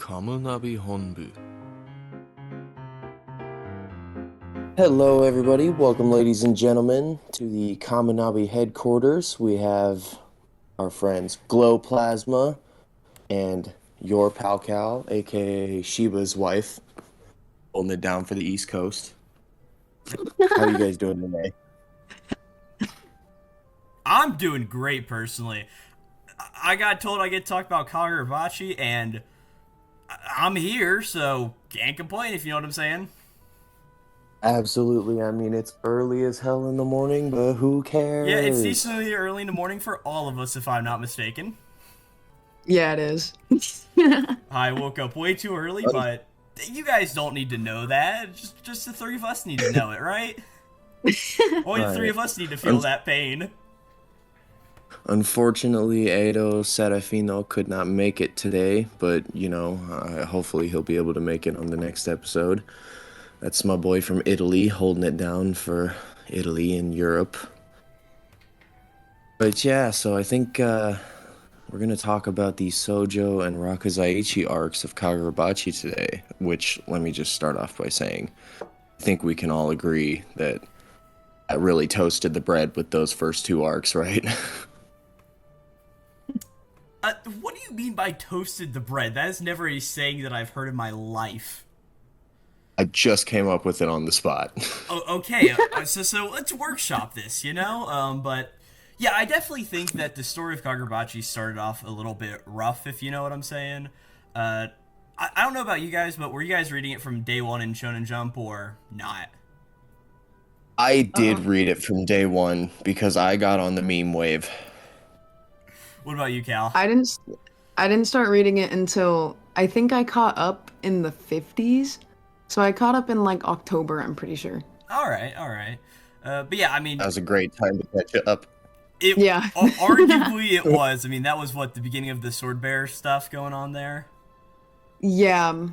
Kamunabi Honbu. Hello, everybody. Welcome, ladies and gentlemen, to the Kamunabi Headquarters. We have our friends Glowplasma and your pal Cal, aka Shiba's wife, holding it down for the East Coast. How are you guys doing today? I'm doing great, personally. I got told I get to talk about Kagurabachi, and I'm here, so can't complain, if you know what I'm saying. Absolutely. I mean, it's early as hell in the morning, but who Yeah, it's cares? decently early in the morning for all of us, if I'm not mistaken. Yeah, it is. I woke up way too early, but you guys don't need to know that. Just the three of us need to know it, right? Only the three of us need to feel that pain. Unfortunately, Edo Serafino could not make it today, but, hopefully he'll be able to make it on the next episode. That's my boy from Italy, holding it down for Italy and Europe. But yeah, so I think we're going to talk about the Sojo and Rakuzaichi arcs of Kagurabachi today, which, let me just start off by saying, I think we can all agree that I really toasted the bread with those first two arcs, right? What do you mean by toasted the bread? That is never a saying that I've heard in my life. I just came up with it on the spot. Oh, okay, so let's workshop this, but yeah, I definitely think that the story of Kagurabachi started off a little bit rough, if you know what I'm saying. I don't know about you guys, but were you guys reading it from day one in Shonen Jump or not? I did read it from day one because I got on the meme wave. What about you, Cal? I didn't start reading it until I think I caught up in the 50s. So I caught up in like October, I'm pretty sure. All right. But yeah, I mean, That was a great time to catch up. Yeah. Arguably it was. I mean, that was the beginning of the Sword Bear stuff going on there. Yeah.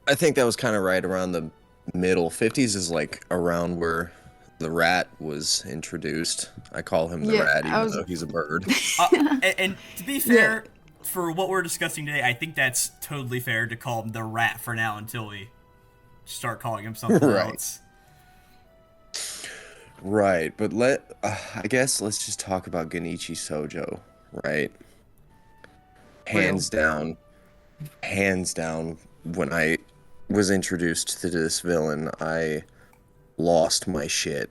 I think that was kind of right around the middle 50s is like around where the rat was introduced. I call him the rat even though he's a bird. And to be fair, for what we're discussing today, I think that's totally fair to call him the rat for now until we start calling him something else. Right, but I guess let's just talk about Genichi Sojo, right? Hands down, when I was introduced to this villain, I lost my shit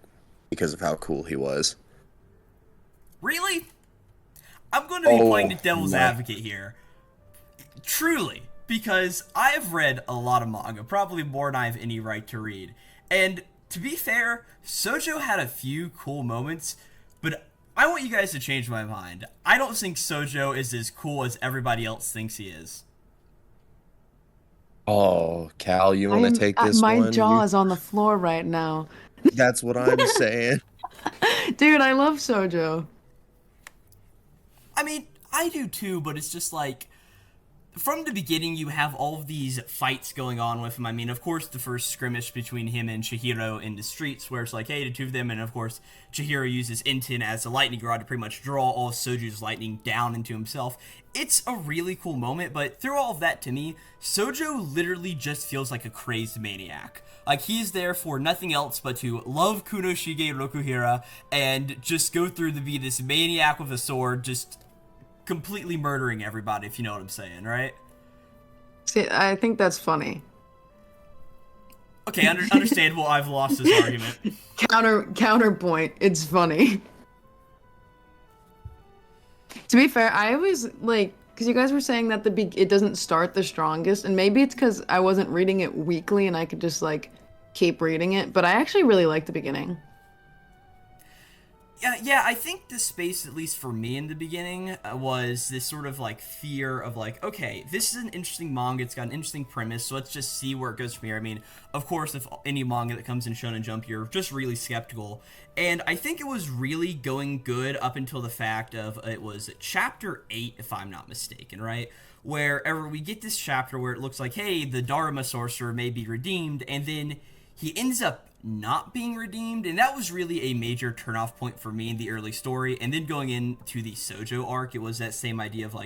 because of how cool he was. Really? I'm going to be playing the devil's advocate here. Truly. Because I have read a lot of manga, probably more than I have any right to read. And to be fair, Sojo had a few cool moments, but I want you guys to change my mind. I don't think Sojo is as cool as everybody else thinks he is. Oh, Cal, you want to take this my one? My jaw is on the floor right now. That's what I'm saying. Dude, I love Sojo. I mean, I do too, but it's just like, from the beginning, you have all of these fights going on with him. I mean, of course, the first skirmish between him and Chihiro in the streets, where it's like, hey, the two of them, and of course, Chihiro uses Inten as a lightning rod to pretty much draw all of Sojo's lightning down into himself. It's a really cool moment, but through all of that, to me, Sojo literally just feels like a crazed maniac. Like, he's there for nothing else but to love Kunoshige Rokuhira and just go through to be this maniac with a sword, just completely murdering everybody, if you know what I'm saying, right? See, I think that's funny. Okay, understandable. I've lost this argument. Counterpoint. It's funny. To be fair, I always because you guys were saying that it doesn't start the strongest, and maybe it's because I wasn't reading it weekly and I could just keep reading it. But I actually really like the beginning. Yeah, I think the space, at least for me in the beginning, was this sort of fear of okay, this is an interesting manga, it's got an interesting premise, so let's just see where it goes from here. I mean, of course, if any manga that comes in Shonen Jump, you're just really skeptical. And I think it was really going good up until the fact of, it was chapter 8, if I'm not mistaken, right? Wherever we get this chapter where it looks like, hey, the Dharma sorcerer may be redeemed, and then he ends up not being redeemed, and that was really a major turnoff point for me in the early story. And then going into the Sojo arc, it was that same idea of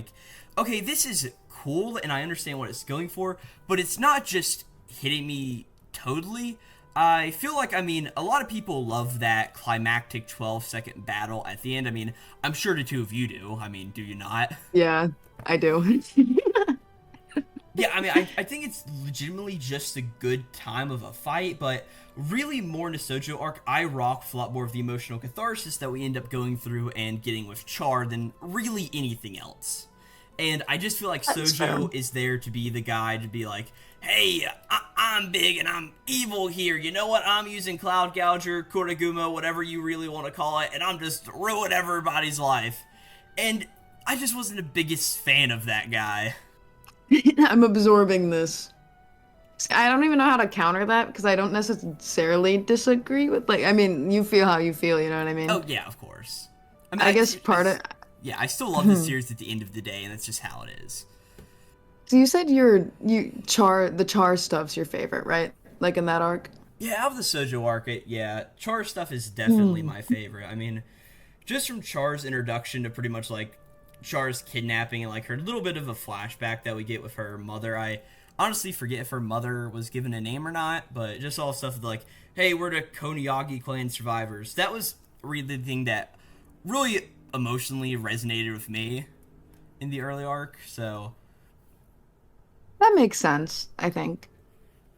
okay, this is cool and I understand what it's going for, but it's not just hitting me totally. I feel like, I mean, a lot of people love that climactic 12-second battle at the end. I mean, I'm sure the two of you do. I mean, do you not? Yeah, I do. Yeah, I mean, I think it's legitimately just a good time of a fight, but really more in the Sojo arc, I rock for a lot more of the emotional catharsis that we end up going through and getting with Char than really anything else. And I just feel like Sojo is there to be the guy to be like, hey, I'm big and I'm evil here. You know what? I'm using Cloud Gouger, Kuraguma, whatever you really want to call it, and I'm just ruining everybody's life. And I just wasn't the biggest fan of that guy. I'm absorbing this. See, I don't even know how to counter that because I don't necessarily disagree with, like, I mean, you feel how you feel, you know what I mean? Oh, yeah, of course. I mean, I guess part of... Yeah, I still love the series at the end of the day, and that's just how it is. So you said the Char stuff's your favorite, right? Like in that arc? Yeah, of the Sojo arc, yeah, Char stuff is definitely my favorite. I mean, just from Char's introduction to pretty much, like, Char's kidnapping and, like, her little bit of a flashback that we get with her mother. I honestly forget if her mother was given a name or not, but just all stuff like, hey, we're the Koniyagi clan survivors. That was really the thing that really emotionally resonated with me in the early arc, so... That makes sense, I think.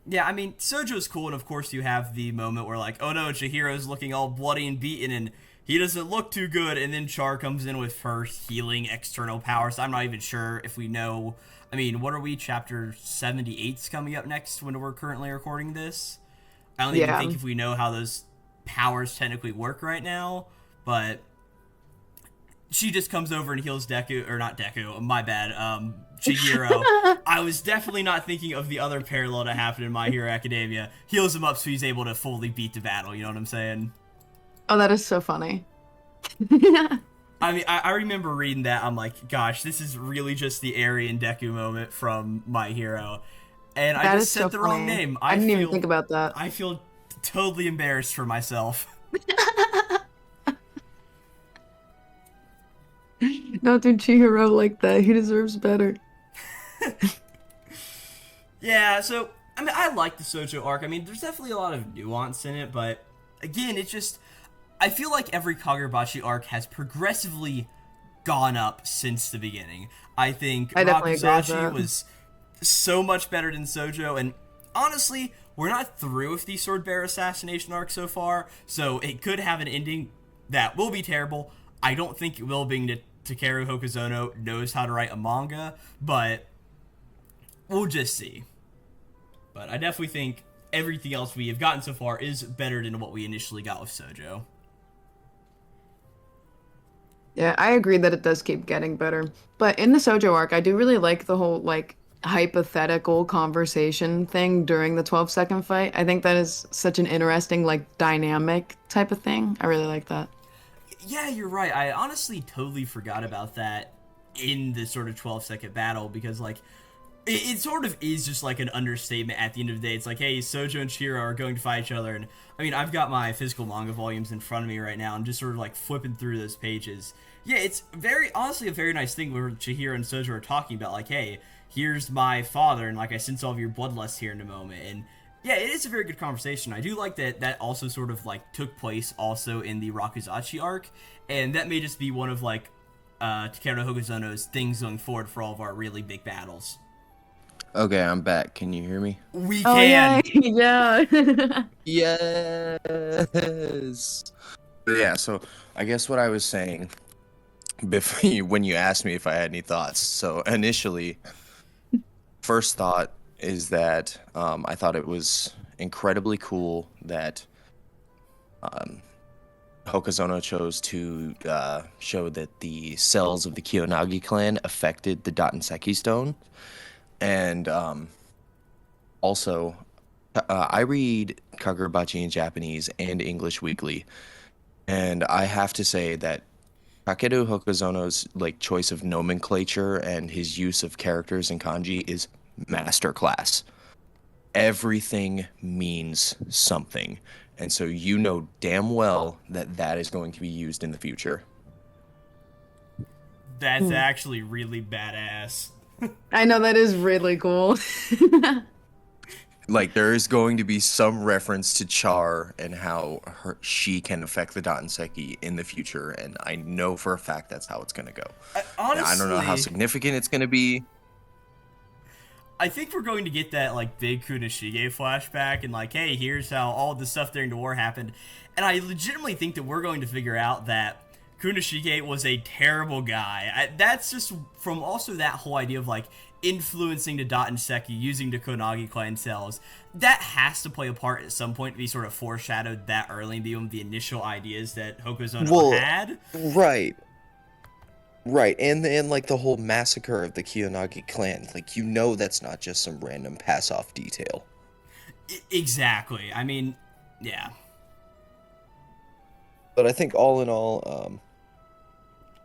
Yeah, I mean, Sojo's cool, and of course you have the moment where, like, oh no, Chihiro's looking all bloody and beaten, and he doesn't look too good, and then Char comes in with her healing external powers. I'm not even sure if we know... I mean, what are we? Chapter 78's coming up next when we're currently recording this. I don't even think if we know how those powers technically work right now, but she just comes over and heals Deku, or not Deku, my bad, Chihiro. I was definitely not thinking of the other parallel that happened in My Hero Academia. Heals him up so he's able to fully beat the battle, you know what I'm saying? Oh, that is so funny. I mean, I remember reading that, I'm like, gosh, this is really just the Eri and Deku moment from My Hero. And I just said the wrong name. I didn't even think about that. I feel totally embarrassed for myself. Don't do Chihiro like that. He deserves better. Yeah, so, I mean, I like the Sojo arc. I mean, there's definitely a lot of nuance in it, but again, it's just... I feel like every Kagurabachi arc has progressively gone up since the beginning. I think Rakuzaichi was so much better than Sojo, and honestly, we're not through with the Sword Bear assassination arc so far, so it could have an ending that will be terrible. I don't think it will, being that Takeru Hokuzono knows how to write a manga, but we'll just see. But I definitely think everything else we have gotten so far is better than what we initially got with Sojo. Yeah, I agree that it does keep getting better. But in the Sojo arc, I do really like the whole, like, hypothetical conversation thing during the 12-second fight. I think that is such an interesting, like, dynamic type of thing. I really like that. Yeah, you're right. I honestly totally forgot about that in the sort of 12-second battle, because, like, it sort of is just like an understatement at the end of the day. It's like, hey, Sojo and Chihiro are going to fight each other, and I mean, I've got my physical manga volumes in front of me right now. I'm just sort of like flipping through those pages. Yeah, it's honestly a very nice thing where Chihiro and Sojo are talking about, like, hey, here's my father, and like, I sense all of your bloodlust here in a moment. And yeah, it is a very good conversation. I do like that also sort of like took place also in the Rakuzaichi arc, and that may just be one of like Takeru Hokuzono's things going forward for all of our really big battles. Okay, I'm back. Can you hear me? We can. Yeah. Yes. Yeah, so I guess what I was saying before when you asked me if I had any thoughts. So initially, first thought is that I thought it was incredibly cool that Hokuzono chose to show that the cells of the Kiyonagi clan affected the Dattenseki stone. And also, I read Kagurabachi in Japanese and English weekly, and I have to say that Takeru Hokuzono's like choice of nomenclature and his use of characters in kanji is masterclass. Everything means something, and so you know damn well that that is going to be used in the future. That's actually really badass. I know, that is really cool. Like, there is going to be some reference to Char and how she can affect the Dotenseki in the future, and I know for a fact that's how it's going to go. Honestly, I don't know how significant it's going to be. I think we're going to get that, like, big Kunishige flashback, and, like, hey, here's how all the stuff during the war happened. And I legitimately think that we're going to figure out that Kunishige was a terrible guy. That's just from also that whole idea of, like, influencing the Dotenseki, using the Konagi clan cells. That has to play a part at some point to be sort of foreshadowed that early and be one of the initial ideas that Hokuzono had. Right. Right, and like the whole massacre of the Kiyonagi clan, like, you know that's not just some random pass-off detail. Exactly. I mean, yeah. But I think all in all,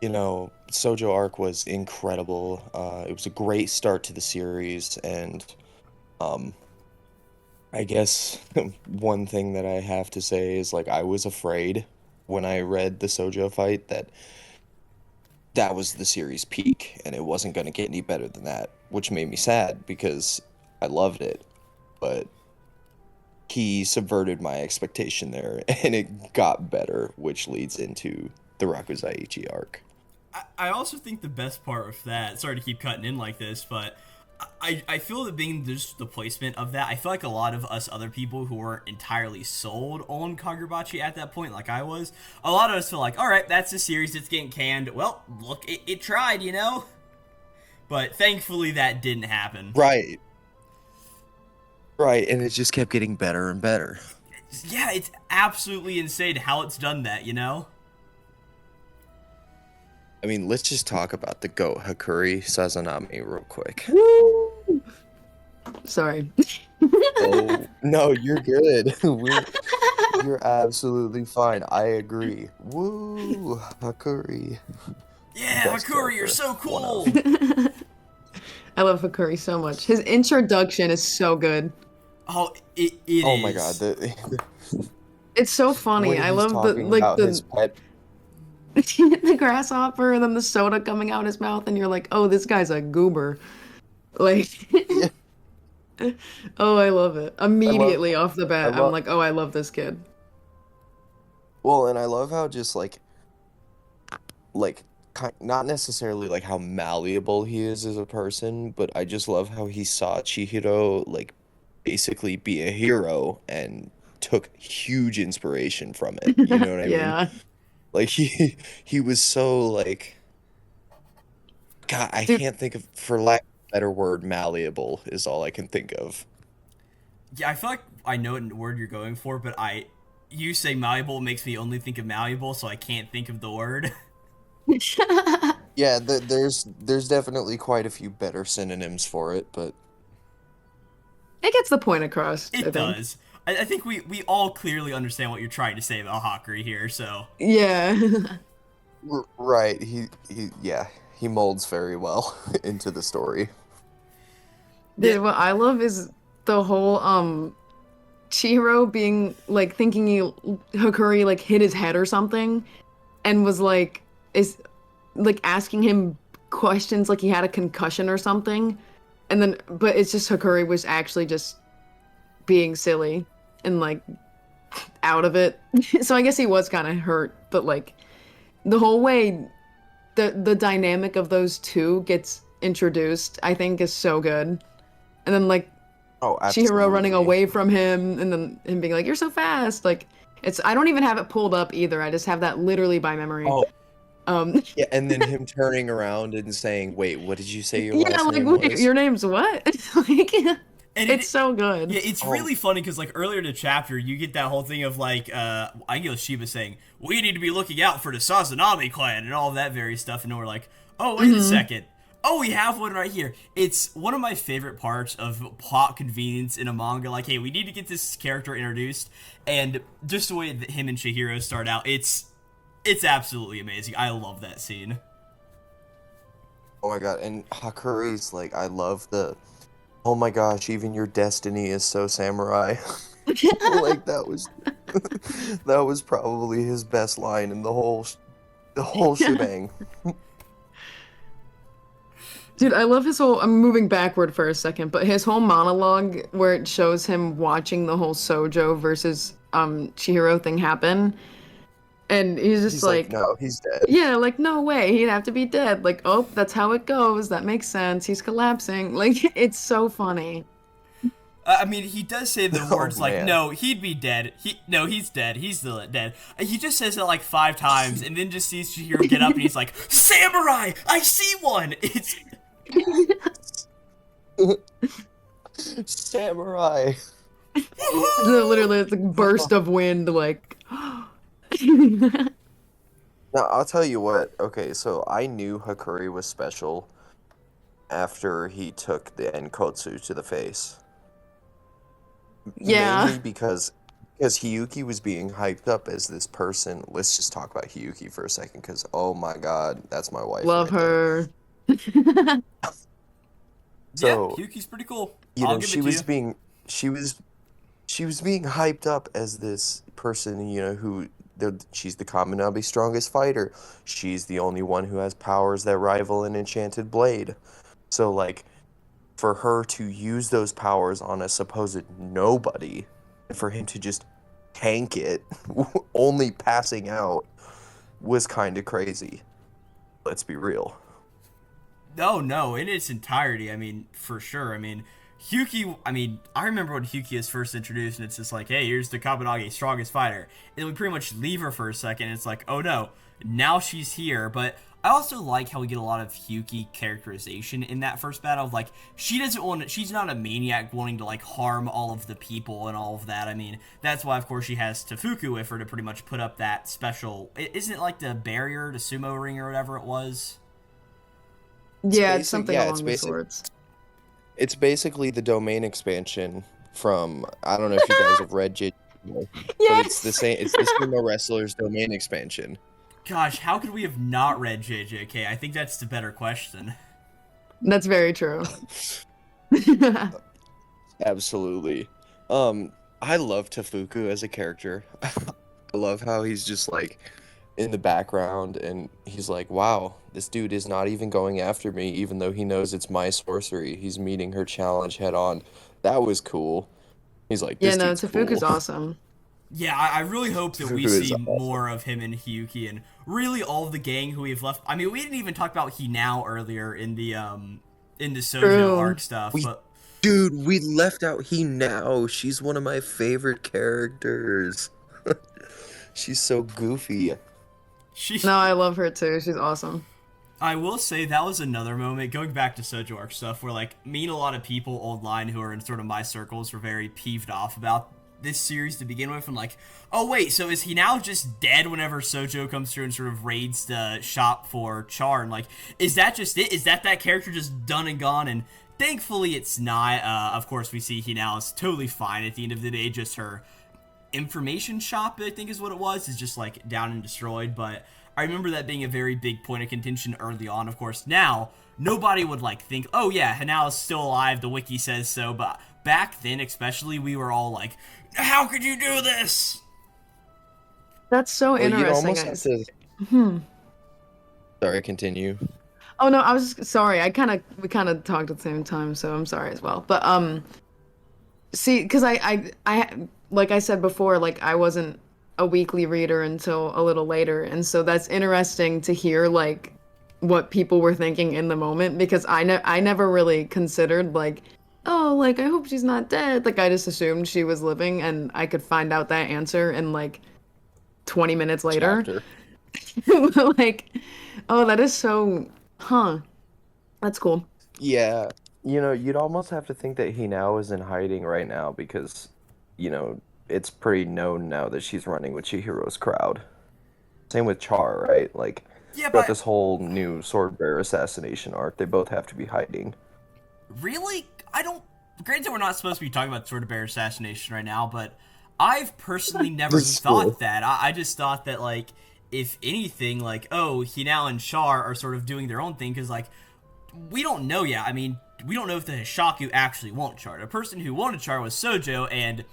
you know, Sojo Arc was incredible. It was a great start to the series, and I guess one thing that I have to say is, like, I was afraid when I read the Sojo fight that was the series peak, and it wasn't going to get any better than that, which made me sad because I loved it, but he subverted my expectation there, and it got better, which leads into the Rakuzaichi arc. I also think the best part of that, sorry to keep cutting in like this, but I feel that being just the placement of that, I feel like a lot of us other people who weren't entirely sold on Kagurabachi at that point, like I was, a lot of us feel like, alright, that's a series that's getting canned. Well, look, it tried, you know? But thankfully that didn't happen. Right. Right, and it just kept getting better and better. Yeah, it's absolutely insane how it's done that, you know? I mean, let's just talk about the GOAT, Hakuri Sazanami, real quick. Woo! Sorry. Oh, no, you're good. You're absolutely fine. I agree. Woo, Hakuri. Yeah, Best Hakuri, you're character. so cool! I love Hakuri so much. His introduction is so good. Oh, it is. Oh my god, It's so funny. when I he's love the talking like about the his pet. the grasshopper and then the soda coming out his mouth, and you're like, oh, this guy's a goober. Like, oh, I love it. Immediately off the bat, I'm like, oh, I love this kid. Well, and I love how just like not necessarily like how malleable he is as a person, but I just love how he saw Chihiro like basically be a hero and took huge inspiration from it. You know what I mean? Yeah. Like he was so like, God, I Dude. can't think of, for lack of a better word, malleable is all I can think of. Yeah, I feel like I know what word you're going for, but you say malleable makes me only think of malleable, so I can't think of the word. Yeah, there's definitely quite a few better synonyms for it, but It gets the point across. I It think. does. I think we all clearly understand what you're trying to say about Hakuri here, so. Yeah. right, he molds very well into the story. Dude, what I love is the whole Chihiro being like thinking Hakuri like hit his head or something, and was like asking him questions like he had a concussion or something, and then but it's just Hakuri was actually just being silly and like out of it. So I guess he was kind of hurt, but like the whole way the dynamic of those two gets introduced, I think, is so good. And then like Chihiro running away from him, and then him being like, "You're so fast!" Like I don't even have it pulled up either. I just have that literally by memory. Oh. Yeah, and then him turning around and saying, "Wait, what did you say your last name wait, was?" your name's what? Like, And it's so good. Yeah, it's really funny because like earlier in the chapter, you get that whole thing of like, I get Shiba saying, "We need to be looking out for the Sazanami clan" and all of that very stuff, and then we're like, "Oh, wait a second. Oh, we have one right here." It's one of my favorite parts of plot convenience in a manga. Like, hey, we need to get this character introduced, and just the way that him and Chihiro start out, it's absolutely amazing. I love that scene. Oh my god, and Hakuri's like, I love the, "Oh my gosh, even your destiny is so samurai." Like that was probably his best line in the whole shebang. Dude, I love his whole. I'm moving backward for a second, but his whole monologue where it shows him watching the whole Sojo versus Chihiro thing happen, and he's just He's like, like, no, he's dead. yeah, like no way, he'd have to be dead. Like, oh, that's how it goes. That makes sense. He's collapsing. Like, it's so funny. I mean, he does say the Oh, words like, man. "No, he'd be dead." No, he's dead. He's still dead. He just says it like 5 times, and then just sees Chihiro get up, and he's like, "Samurai, I see one." It's Samurai. Literally, it's like burst of wind. Like, Now, I'll tell you what. Okay, so I knew Hakuri was special after he took the Enkotsu to the face. yeah, Mainly because Hiyuki was being hyped up as this person. Let's just talk about Hiyuki for a second, because oh my god, that's my wife love right there. her. So, yeah, Hyuki's pretty cool. you I'll know, give she it to was you. being she was she was being hyped up as this person, you know, she's the Kamunabi strongest fighter. She's the only one who has powers that rival an enchanted blade. So like for her to use those powers on a supposed nobody, and for him to just tank it, only passing out, was kind of crazy. Let's be real. No, in its entirety. I mean, for sure. I mean, Hyuki. I mean, I remember when Hyuki is first introduced, and it's just like, "Hey, here's the Kabunagi's strongest fighter," and then we pretty much leave her for a second. And it's like, "Oh no, now she's here." But I also like how we get a lot of Hyuki characterization in that first battle. Like, she doesn't want. She's not a maniac wanting to like harm all of the people and all of that. I mean, that's why, of course, she has Tefuku with her to pretty much put up that special. Isn't it like the barrier, the sumo ring, or whatever it was? Yeah, it's something Yeah, along the sorts. it's basically the domain expansion from, I don't know if you guys have read JJ, but it's the Yes. same. It's the sumo wrestler's domain expansion. Gosh, how could we have not read JJK? I think that's the better question. That's very true. Absolutely. I love Tefuku as a character. I love how he's just like in the background and he's like, wow, this dude is not even going after me, even though he knows it's my sorcery. He's meeting her challenge head on. That was cool. He's like, Yeah, this no, dude's Tefuku's cool. awesome. Yeah, I really hope that we Tefuku is see awesome. more of him and Hiyuki and really all of the gang who we've left. I mean, we didn't even talk about Hinao earlier in the Sojo True. arc stuff, We, but dude, we left out Hinao. She's one of my favorite characters. She's so goofy. she No, I love her too. She's awesome. I will say that was another moment, going back to Sojo Arc stuff, where like me and a lot of people online who are in sort of my circles were very peeved off about this series to begin with, and like, oh wait, so is he now just dead whenever Sojo comes through and sort of raids the shop for Char? And like, is that just it? Is that character just done and gone? And thankfully it's not. Of course, we see he now is totally fine at the end of the day. Just her information shop, I think is what it was, is just like down and destroyed. But I remember that being a very big point of contention early on. Of course, now nobody would like think, oh yeah, Hinao is still alive, the wiki says so. But back then especially, we were all like, how could you do this? That's so Well, you'd interesting. almost have to. Sorry, continue. Oh no, I was sorry. We kind of talked at the same time, so I'm sorry as well. But see, because I like I said before, like I wasn't a weekly reader until a little later, and so that's interesting to hear like what people were thinking in the moment because I never really considered like, oh, like I hope she's not dead. Like I just assumed she was living, and I could find out that answer in like 20 minutes later. Chapter. Like, oh, that is so, huh? That's cool. Yeah, you know, you'd almost have to think that Hinao is in hiding right now because, you know, it's pretty known now that she's running with Chihiro's crowd. Same with Char, right? Like, Yeah, throughout but this whole new Sword Bearer assassination arc, they both have to be hiding. really, I don't. Granted, we're not supposed to be talking about Sword Bear assassination right now, but I've personally never This is thought cool. that. I just thought that, like, if anything, like, oh, Hinao and Char are sort of doing their own thing, because, like, we don't know yet. I mean, we don't know if the Hishaku actually want Char. The person who wanted Char was Sojo, and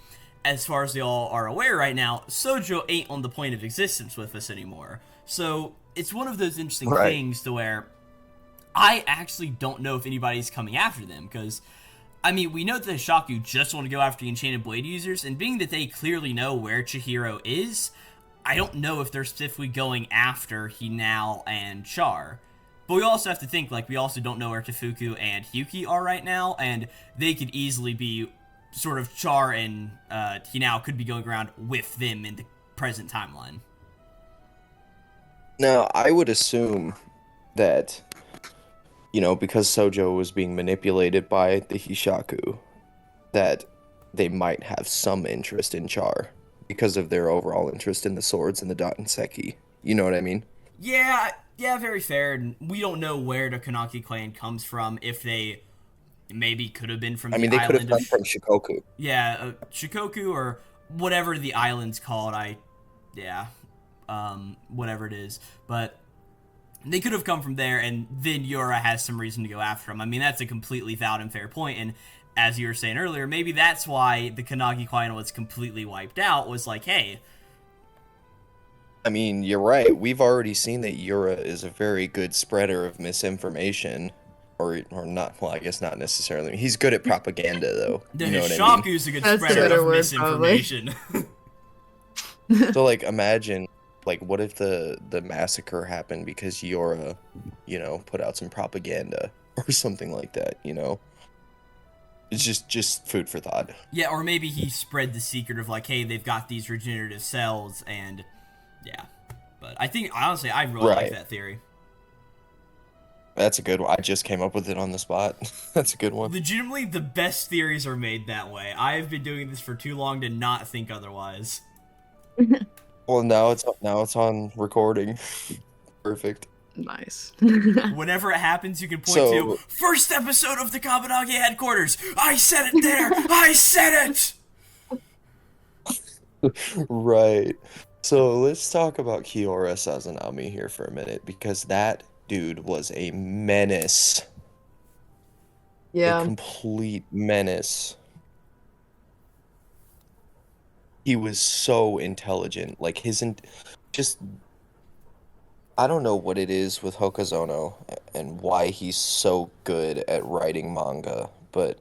as far as they all are aware right now, Sojo ain't on the point of existence with us anymore. So it's one of those interesting Right. things to where I actually don't know if anybody's coming after them, because, I mean, we know that the Shaku just want to go after the Enchanted Blade users, and being that they clearly know where Chihiro is, I don't know if they're specifically going after Hinao and Char. But we also have to think, like, we also don't know where Tefuku and Hiyuki are right now, and they could easily be sort of Char and Hinao could be going around with them in the present timeline. Now, I would assume that, because Sojo was being manipulated by the Hishaku, that they might have some interest in Char because of their overall interest in the swords and the Dotenseki. You know what I mean? Yeah, very fair. And we don't know where the Kanaki clan comes from, if they maybe could have been from the island. I mean, they could have come from Shikoku. Yeah, Shikoku or whatever the island's called. Whatever it is. But they could have come from there, and then Yura has some reason to go after him. I mean, that's a completely valid and fair point, and as you were saying earlier, maybe that's why the Kanagi clan was completely wiped out, was like, hey... I mean, you're right. We've already seen that Yura is a very good spreader of misinformation. Or not, well, I guess not necessarily. He's good at propaganda, though. You know what I mean? Shaku's a good spreader of misinformation. So, like, imagine, like, what if the massacre happened because Yura, put out some propaganda or something like that, It's just food for thought. Yeah, or maybe he spread the secret of, like, hey, they've got these regenerative cells, and, yeah. But I think, honestly, I really like that theory. That's a good one. I just came up with it on the spot. That's a good one. Legitimately, the best theories are made that way. I've been doing this for too long to not think otherwise. Well, now it's on recording. Perfect. Nice. Whenever it happens, you can point to first episode of the Kamunabi Headquarters. I said it there. I said it. Right. So let's talk about Kyora Sazanami here for a minute, because that dude was a menace. Yeah. A complete menace. He was so intelligent. Like, I don't know what it is with Hokazono and why he's so good at writing manga, but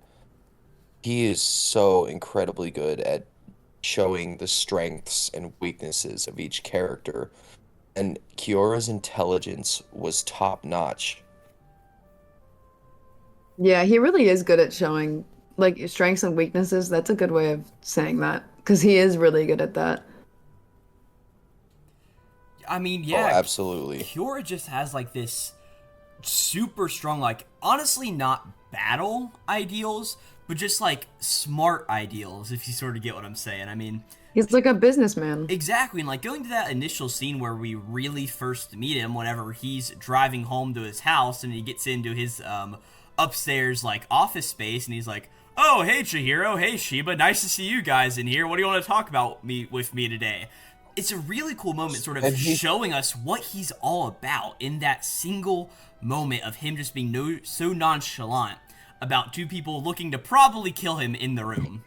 he is so incredibly good at showing the strengths and weaknesses of each character. And Kyora's intelligence was top-notch. Yeah, he really is good at showing, like, strengths and weaknesses. That's a good way of saying that, because he is really good at that. I mean, yeah. Oh, absolutely. Kyora just has, like, this super strong, like, honestly not battle ideals, but just, like, smart ideals, if you sort of get what I'm saying. I mean... He's like a businessman. Exactly, and, like, going to that initial scene where we really first meet him, whenever he's driving home to his house, and he gets into his, upstairs, like, office space, and he's like, oh, hey, Chihiro, hey, Shiba, nice to see you guys in here. What do you want to talk about with me today? It's a really cool moment, sort of showing us what he's all about in that single moment of him just being so nonchalant about two people looking to probably kill him in the room.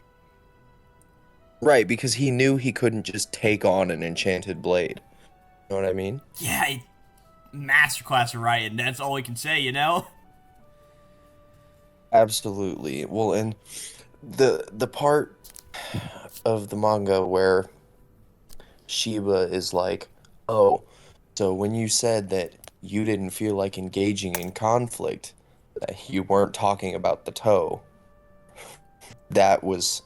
Right, because he knew he couldn't just take on an enchanted blade. You know what I mean? Yeah, masterclass of writing, that's all we can say, Absolutely. Well, and the part of the manga where Shiba is like, oh, so when you said that you didn't feel like engaging in conflict, that you weren't talking about the toe, that was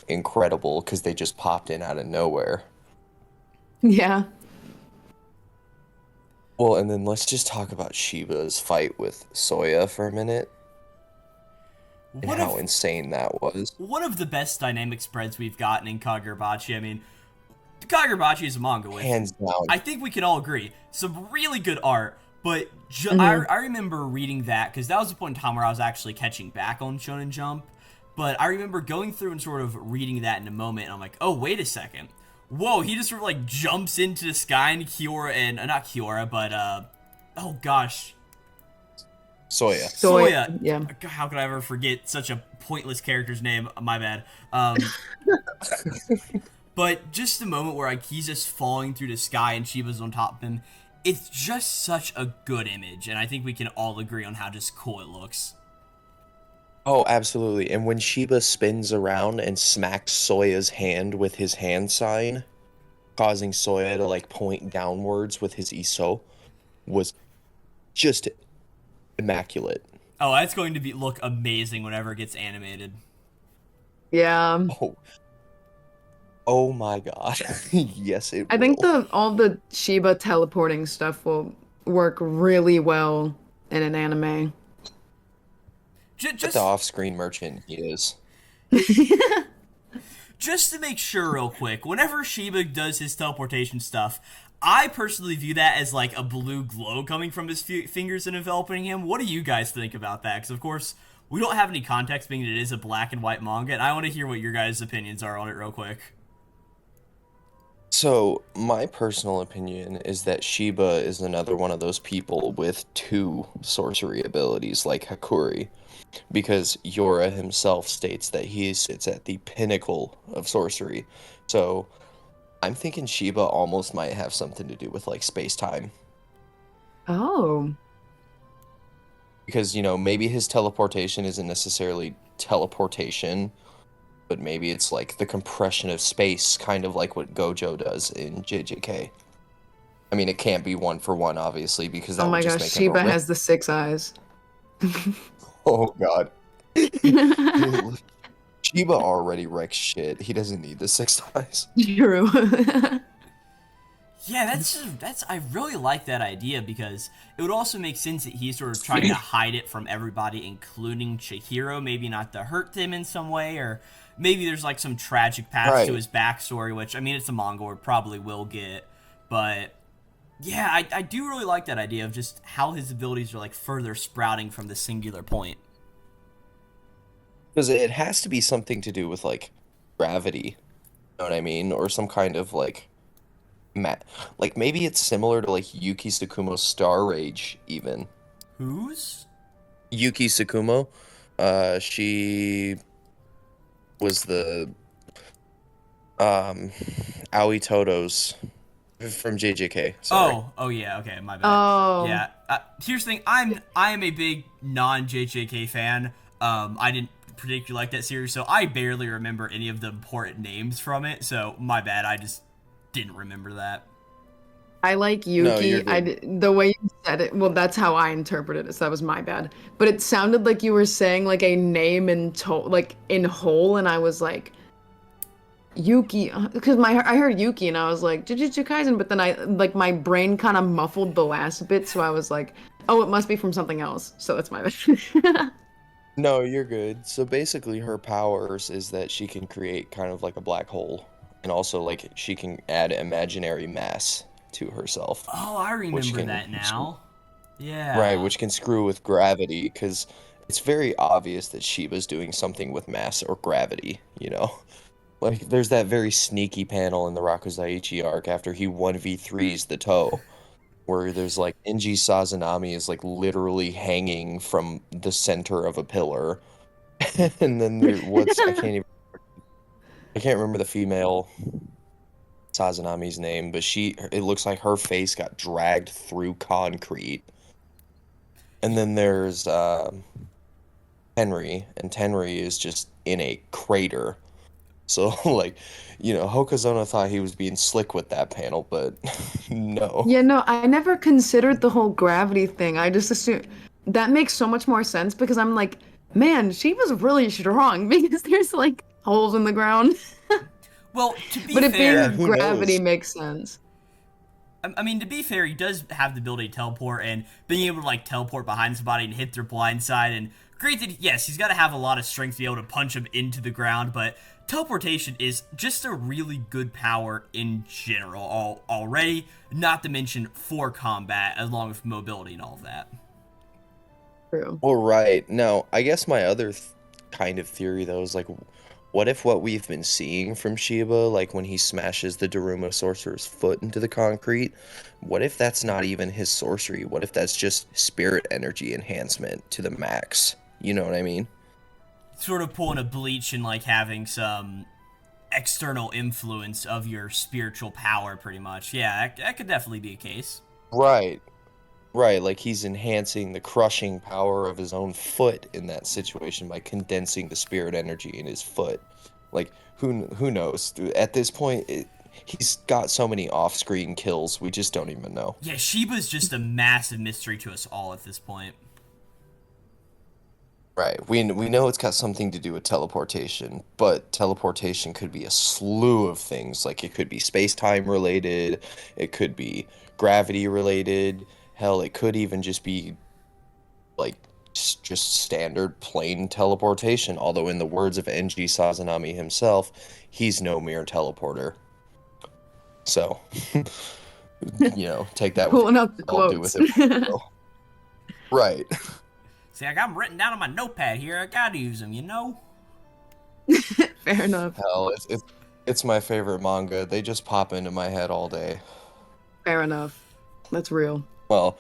incredible, because they just popped in out of nowhere. Yeah. Well, and then let's just talk about Shiba's fight with Soya for a minute. And how insane that was. One of the best dynamic spreads we've gotten in Kagurabachi. I mean, Kagurabachi is a manga with, hands down, I think we can all agree, some really good art, but I remember reading that, because that was the point in time where I was actually catching back on Shonen Jump, but I remember going through and sort of reading that in a moment, and I'm like, oh, wait a second. Whoa, he just sort of, like, jumps into the sky, and Kyora, and, not Kyora, but, oh gosh. Soya. Yeah. How could I ever forget such a pointless character's name? My bad. But just the moment where, like, he's just falling through the sky and Shiba's on top of him, it's just such a good image, and I think we can all agree on how just cool it looks. Oh, absolutely. And when Shiba spins around and smacks Soya's hand with his hand sign, causing Soya to like point downwards with his Iso, was just immaculate. Oh, that's going to look amazing whenever it gets animated. Yeah. Oh, oh my god. Yes, it I think will. all the Shiba teleporting stuff will work really well in an anime. But the off-screen merchant he is. Just to make sure real quick, whenever Shiba does his teleportation stuff, I personally view that as like a blue glow coming from his fingers and enveloping him. What do you guys think about that? Because of course, we don't have any context being it is a black and white manga, and I want to hear what your guys' opinions are on it real quick. So, my personal opinion is that Shiba is another one of those people with two sorcery abilities like Hakuri, because Yora himself states that he sits at the pinnacle of sorcery. So, I'm thinking Shiba almost might have something to do with like space-time. Oh. Because, you know, maybe his teleportation isn't necessarily teleportation, but maybe it's like the compression of space, kind of like what Gojo does in JJK. I mean, it can't be one for one, obviously, because that Oh would my just gosh, make Shiba him a has the 6 eyes. Oh god. Shiba already wrecks shit. He doesn't need the 6 eyes. True. Yeah, that's I really like that idea because it would also make sense that he's sort of trying to hide it from everybody, including Chihiro. Maybe not to hurt them in some way, or maybe there's like some tragic path to his backstory, which I mean it's a manga we probably will get. But yeah, I do really like that idea of just how his abilities are like further sprouting from the singular point. Because it has to be something to do with like gravity. You know what I mean? Or some kind of like like maybe it's similar to like Yuki Tsukumo's Star Rage even. Who's? Yuki Tsukumo. She was the Aoi Toto's from JJK. Sorry. Oh yeah, okay, my bad. Oh. Yeah, here's the thing. I am a big non-JJK fan. I didn't particularly like that series, so I barely remember any of the important names from it. So my bad. I just didn't remember that. I like No, Yuki. you're good. The way you said it, well, that's how I interpreted it, so that was my bad. But it sounded like you were saying like a name like in whole, and I was like, Yuki, because I heard Yuki and I was like Jujutsu Kaisen, but then I like my brain kind of muffled the last bit, so I was like, oh, it must be from something else. So that's my bad. No, you're good. So basically her powers is that she can create kind of like a black hole, and also like she can add imaginary mass to herself, Oh, I which remember can that now. right, Yeah. which can screw with gravity because it's very obvious that Shiba's doing something with mass or gravity, you know? Like there's that very sneaky panel in the Rakuzaichi arc after he 1v3s the toe, where there's like Inji Sazanami is like literally hanging from the center of a pillar. And then I can't remember the female Sazanami's name, but it looks like her face got dragged through concrete. And then there's Henry, and Tenry is just in a crater. So like, you know, Hokazono thought he was being slick with that panel, but no. Yeah, no, I never considered the whole gravity thing. I just assumed that makes so much more sense because I'm like, man, she was really strong because there's like holes in the ground. Well, to be But it Yeah, fair, being who gravity knows? makes sense. I mean, to be fair, he does have the ability to teleport, and being able to like teleport behind somebody and hit their blind side. And granted, yes, he's got to have a lot of strength to be able to punch him into the ground, but teleportation is just a really good power in general already. Not to mention for combat, along with mobility and all of that. True. Well, right. Now, I guess my other kind of theory, though, is like, what if what we've been seeing from Shiba, like when he smashes the Daruma Sorcerer's foot into the concrete, what if that's not even his sorcery? What if that's just spirit energy enhancement to the max? You know what I mean? Sort of pulling a Bleach and like having some external influence of your spiritual power, pretty much. Yeah, that could definitely be a case. Right. Right, like he's enhancing the crushing power of his own foot in that situation by condensing the spirit energy in his foot. Like who knows? At this point, he's got so many off-screen kills, we just don't even know. Yeah, Shiba's just a massive mystery to us all at this point. Right. We know it's got something to do with teleportation, but teleportation could be a slew of things. Like it could be space-time related, it could be gravity related. Hell, it could even just be like just standard plain teleportation. Although in the words of NG Sazanami himself, he's no mere teleporter. So, take that with Pulling up the I'll do quotes. with it. Right. See, I got them written down on my notepad here. I gotta use them, Fair enough. Hell, it's my favorite manga. They just pop into my head all day. Fair enough. That's real. Well,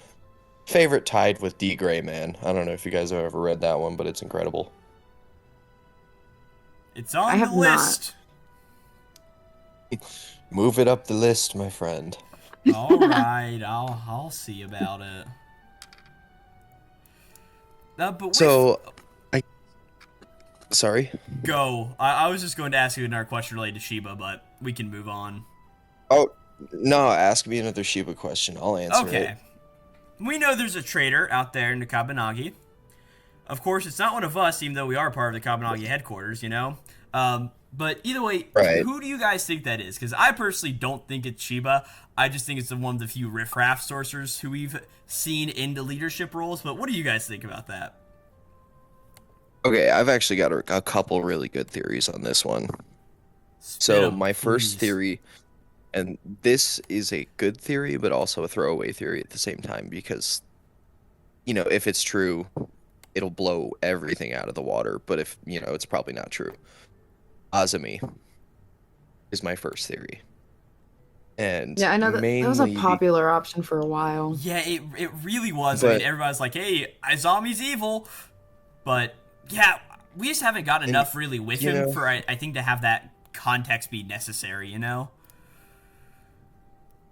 favorite tied with D. Gray Man. I don't know if you guys have ever read that one, but it's incredible. It's on I the have list. Move it up the list, my friend. All right, I'll see about it. So, sorry? Go. I was just going to ask you another question related to Shiba, but we can move on. Oh, no, ask me another Shiba question. I'll answer it. Okay. We know there's a traitor out there in the Kabanagi. Of course, it's not one of us, even though we are part of the Kamunabi Headquarters, But either way, right. Who do you guys think that is? Because I personally don't think it's Shiba. I just think it's one of the few riffraff sorcerers who we've seen into leadership roles. But what do you guys think about that? Okay, I've actually got a couple really good theories on this one. So my first theory, and this is a good theory, but also a throwaway theory at the same time, because, if it's true, it'll blow everything out of the water. But if, it's probably not true. Azami is my first theory. And yeah, I know that was a popular option for a while. Yeah, it really was. I mean, everybody's like, hey, Azami's evil. But, yeah, we just haven't got enough really with him for, I think, to have that context be necessary,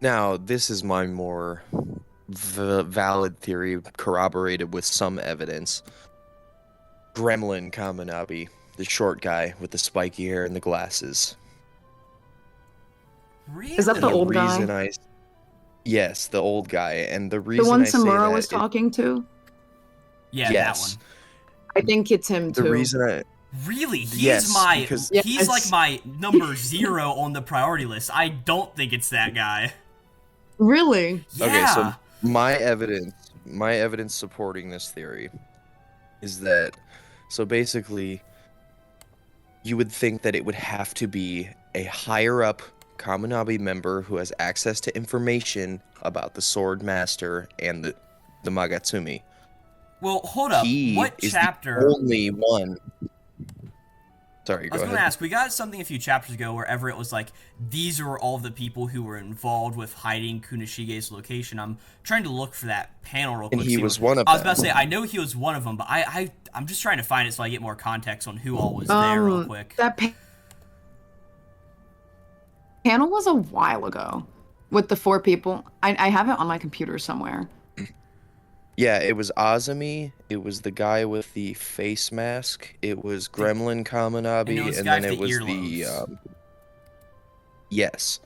Now, this is my more valid theory, corroborated with some evidence. Gremlin Kamunabi, the short guy with the spiky hair and the glasses. Really? Is that the old guy? Yes, the old guy. And the reason the one I say Samura that was talking to? Yeah, yes. That one. I think it's him, too. The reason Really? He's Yes, like my number 0 on the priority list. I don't think it's that guy. Really? Yeah. Okay, so my evidence supporting this theory is that, so basically, you would think that it would have to be a higher up Kamunabi member who has access to information about the Sword Master and the Magatsumi. Well, hold up. What chapter? The only one. Sorry, go ahead. I was going to ask, we got something a few chapters ago wherever it was like, these are all the people who were involved with hiding Kunoshige's location. I'm trying to look for that panel real quick. And he was one of them. I was about to say, I know he was one of them, but I'm just trying to find it so I get more context on who all was there real quick. That panel was a while ago with the 4 people. I have it on my computer somewhere. Yeah, it was Azami, it was the guy with the face mask, it was Gremlin Kamunabi, and then it was the yes.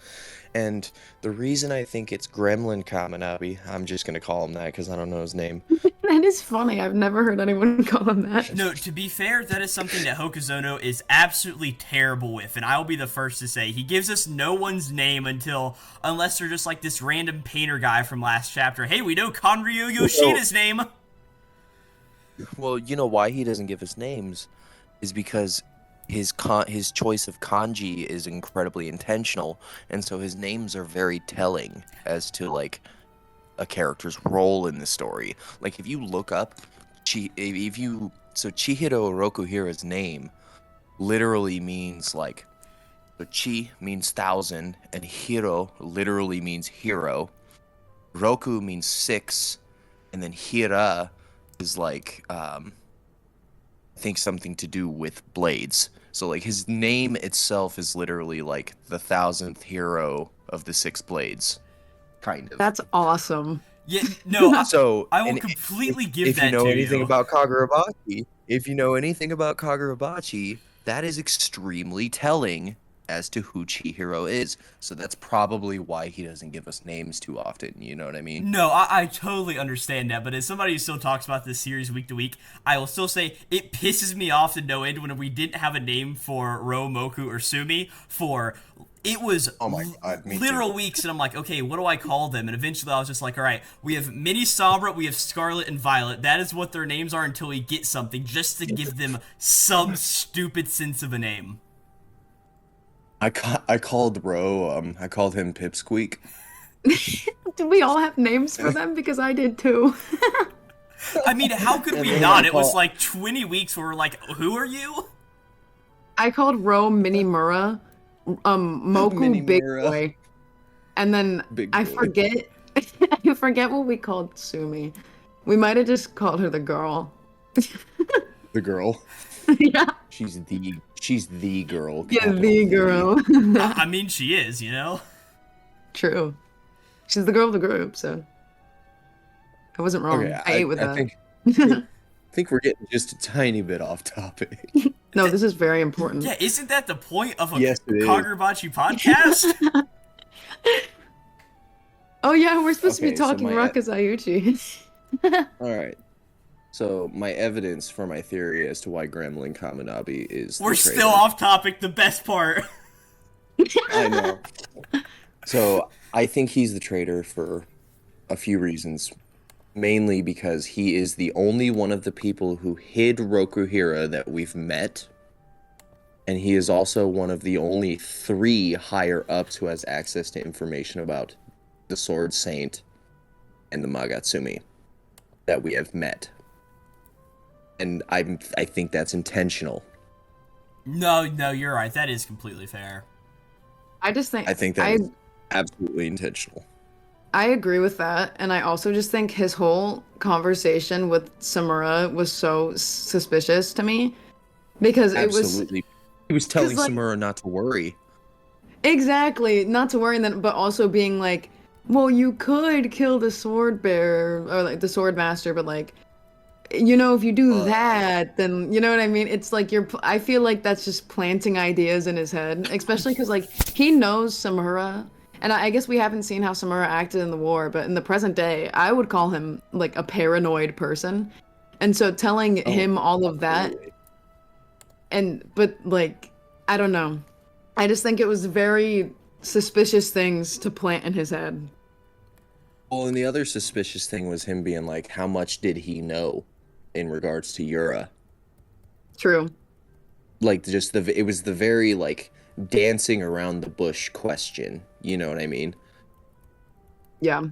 And the reason I think it's Gremlin Kamunabi, I'm just going to call him that because I don't know his name. That is funny. I've never heard anyone call him that. No, to be fair, that is something that Hokuzono is absolutely terrible with, and I'll be the first to say. He gives us no one's name unless they're just like this random painter guy from last chapter. Hey, we know Konryu Yoshina's name! Well, you know why he doesn't give us names is because his choice of kanji is incredibly intentional, and so his names are very telling as to, like, a character's role in the story. Like, if you look up Chihiro Rokuhira's name literally means, like, so Chi means 1,000, and Hiro literally means hero. Roku means 6, and then Hira is, like, I think something to do with blades. So, like, his name itself is literally, like, the 1,000th hero of the 6 blades. Kind of. That's awesome. Yeah, no, So, I will and completely give if that you know to anything you. about Kagurabachi, that is extremely telling as to who Chihiro is. So that's probably why he doesn't give us names too often. You know what I mean? No, I totally understand that, but as somebody who still talks about this series week to week, I will still say it pisses me off to no end when we didn't have a name for Ro, Moku, or Sumi for it was Oh my god, me literal too. weeks, and I'm like, okay, what do I call them? And eventually I was just like, all right, we have Mini Sombra, we have Scarlet and Violet. That is what their names are until we get something, just to give them some stupid sense of a name. I called Ro. I called him Pipsqueak. Did we all have names for them? Because I did too. I mean, how could And we then not? I It was call- like 20 weeks where we're like, who are you? I called Ro Mini Mura, Moku Mini Big Mura. Boy, and then Big I boy. forget. I forget what we called Sumi. We might have just called her the girl. The girl. Yeah, She's the girl. yeah, capital the V. girl. I mean, she is, you know? True. She's the girl of the group, so I wasn't wrong. Okay, I ate with I that. think we're getting just a tiny bit off topic. No, this is very important. Yeah, isn't that the point of a Yes, it is. Kagurabachi podcast? Oh yeah, we're supposed to Okay, be so talking my- Rakuzaichi. All right. So my evidence for my theory as to why Gremlin Kamunabi is We're the still traitor. off topic, the best part. I know. So I think he's the traitor for a few reasons. Mainly because he is the only one of the people who hid Rokuhira that we've met. And he is also one of the only 3 higher ups who has access to information about the Sword Saint and the Magatsumi that we have met. And I think that's intentional. No, you're right. That is completely fair. I just think I think that is absolutely intentional. I agree with that, and I also just think his whole conversation with Samura was so suspicious to me because Absolutely. He was telling 'cause, like- Samura not to worry. exactly not to worry, and then but also being like, well, you could kill the sword bearer or like the sword master, but like, you know, if you do that, then you know what I mean. It's like I feel like that's just planting ideas in his head, especially because like he knows Samura. And I guess we haven't seen how Samura acted in the war, but in the present day, I would call him like a paranoid person. And so telling him all of that, but like, I don't know. I just think it was very suspicious things to plant in his head. Well, and the other suspicious thing was him being like, how much did he know in regards to Yura? True. Like, it was the very, like, dancing around the bush question. You know what I mean? Yeah.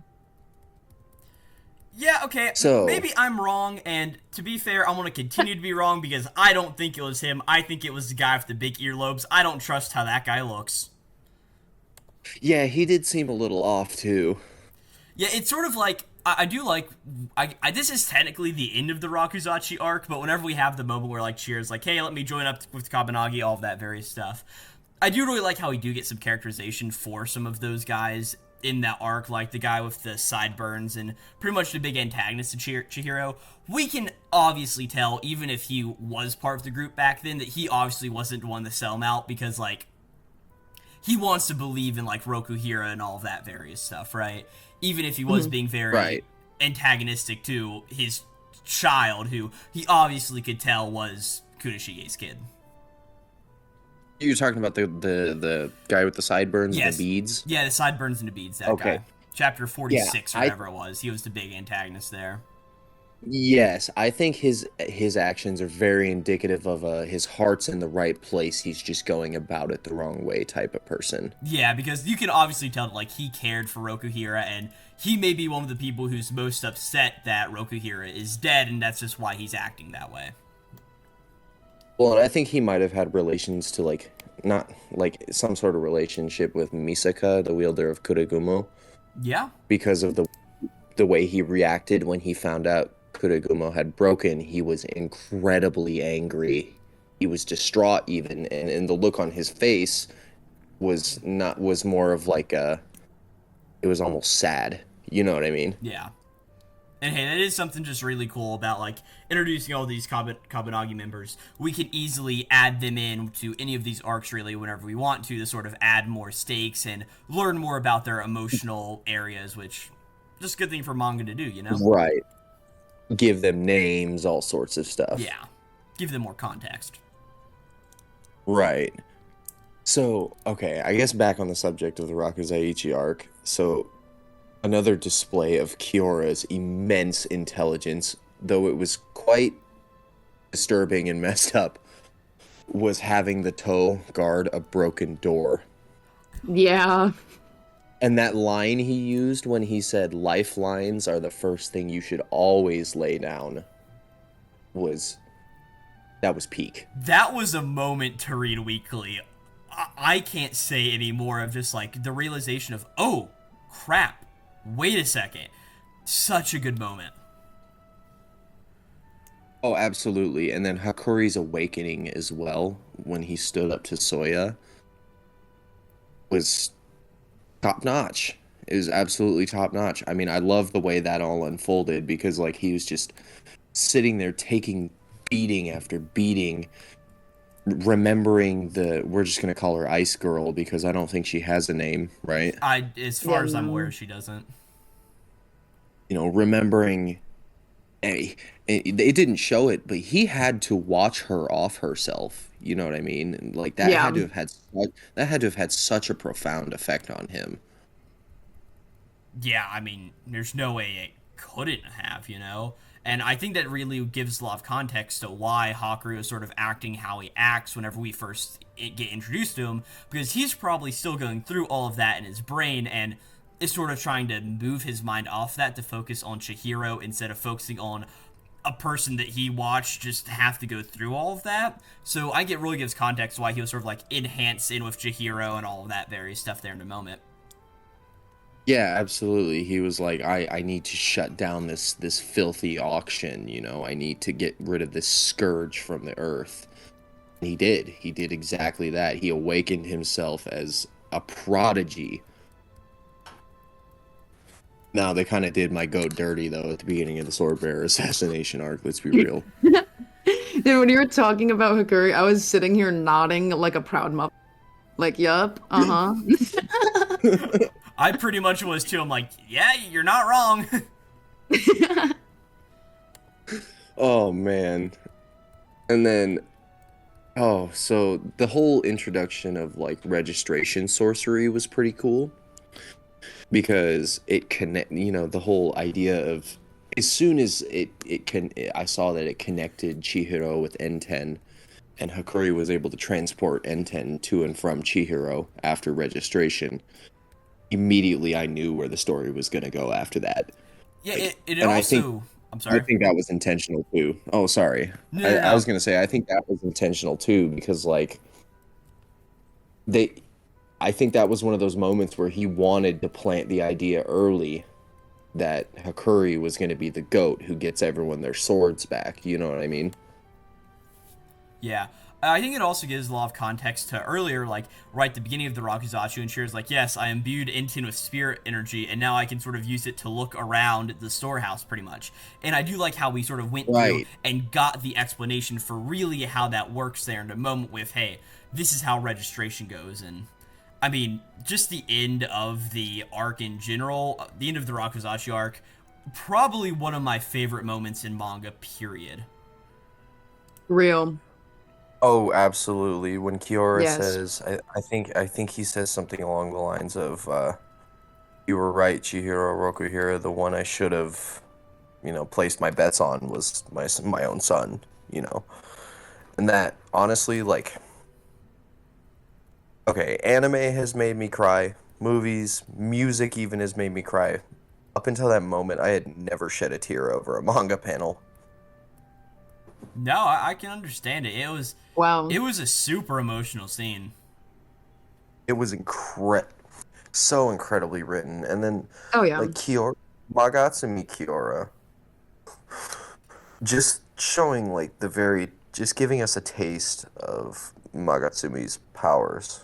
Yeah, okay. So- maybe I'm wrong, and to be fair, I want to continue to be wrong because I don't think it was him. I think it was the guy with the big earlobes. I don't trust how that guy looks. Yeah, he did seem a little off, too. Yeah, it's sort of like I do like this is technically the end of the Rakuzaichi arc, but whenever we have the moment where like Chihira's like, hey, let me join up with Kabanagi, all of that various stuff. I do really like how we do get some characterization for some of those guys in that arc, like the guy with the sideburns and pretty much the big antagonist of Chihiro. We can obviously tell, even if he was part of the group back then, that he obviously wasn't the one to sell him out because like he wants to believe in like Rokuhira and all of that various stuff, right? Even if he was being very antagonistic to his child, who he obviously could tell was Kudashige's kid. You're talking about the guy with the sideburns and the beads? Yeah, the sideburns and the beads, that guy. Chapter 46 Yeah, or whatever it was. He was the big antagonist there. Yes, I think his actions are very indicative of his heart's in the right place. He's just going about it the wrong way type of person. Yeah, because you can obviously tell that like he cared for Rokuhira, and he may be one of the people who's most upset that Rokuhira is dead, and that's just why he's acting that way. Well, and I think he might have had relations to like not like some sort of relationship with Misaka, the wielder of Kuregumo, Yeah. because of the way he reacted when he found out Kuregumo had broken. He was incredibly angry. He was distraught even, and the look on his face was more of like it was almost sad. You know what I mean? Yeah. And hey, that is something just really cool about like introducing all these Kamunagi members. We can easily add them in to any of these arcs really whenever we want to sort of add more stakes and learn more about their emotional areas, which just a good thing for manga to do, you know? Right. Give them names, all sorts of stuff. Yeah. Give them more context. Right. So, okay, I guess back on the subject of the Rakuzaichi arc. So, another display of Kyora's immense intelligence, though it was quite disturbing and messed up, was having the toe guard a broken door. Yeah. And that line he used when he said lifelines are the first thing you should always lay down was peak. That was a moment to read weekly. I can't say any more of just like the realization of, oh, crap, wait a second. Such a good moment. Oh, absolutely. And then Hakuri's awakening as well, when he stood up to Soya, was top notch. It was absolutely top notch. I mean, I love the way that all unfolded because, like, he was just sitting there taking beating after beating, remembering we're just going to call her Ice Girl because I don't think she has a name, right? As far as I'm aware, she doesn't. You know, remembering, it didn't show it, but he had to watch her off herself. You know what I mean? And, like, that had to have had such a profound effect on him. Yeah, I mean, there's no way it couldn't have, you know? And I think that really gives a lot of context to why Hakuri is sort of acting how he acts whenever we first get introduced to him, because he's probably still going through all of that in his brain and is sort of trying to move his mind off that to focus on Chihiro instead of focusing on a person that he watched just have to go through all of that. So I get really gives context why he was sort of like enhanced in with Chihiro and all of that various stuff there in a moment. Yeah, absolutely. He was like, I need to shut down this filthy auction, you know, I need to get rid of this scourge from the earth. And he did. He did exactly that. He awakened himself as a prodigy. Now, they kind of did my goat dirty, though, at the beginning of the Swordbearer assassination arc, let's be real. Dude, when you were talking about Hakuri, I was sitting here nodding like a proud mother. Like, yup, uh-huh. I pretty much was too. I'm like, yeah, you're not wrong. Oh, man. And then, so the whole introduction of, like, registration sorcery was pretty cool. Because the whole idea of, as soon as I saw that it connected Chihiro with N10, and Hakuri was able to transport N10 to and from Chihiro after registration, immediately I knew where the story was going to go after that. Yeah, it also... I'm sorry. I think that was intentional too. Oh, sorry. No. I was going to say, I think that was intentional too, because, like, I think that was one of those moments where he wanted to plant the idea early that Hakuri was going to be the goat who gets everyone their swords back. You know what I mean? Yeah. I think it also gives a lot of context to earlier, like, right at the beginning of the Rakuzaichi, and Shira's like, yes, I imbued Intin with spirit energy, and now I can sort of use it to look around the storehouse, pretty much. And I do like how we sort of went through and got the explanation for really how that works there in a moment with, hey, this is how registration goes, and... I mean, just the end of the arc in general, the end of the Rakuzaichi arc, probably one of my favorite moments in manga, period. Real. Oh, absolutely. When Kyora Yes. says, I think he says something along the lines of, you were right, Chihiro Rokuhira, the one I should have, placed my bets on was my own son, And that, honestly, like... Okay, anime has made me cry. Movies, music even has made me cry. Up until that moment, I had never shed a tear over a manga panel. No, I can understand it. It was a super emotional scene. It was so incredibly written. And then, like, Magatsumi Kyora, just showing, like, just giving us a taste of Magatsumi's powers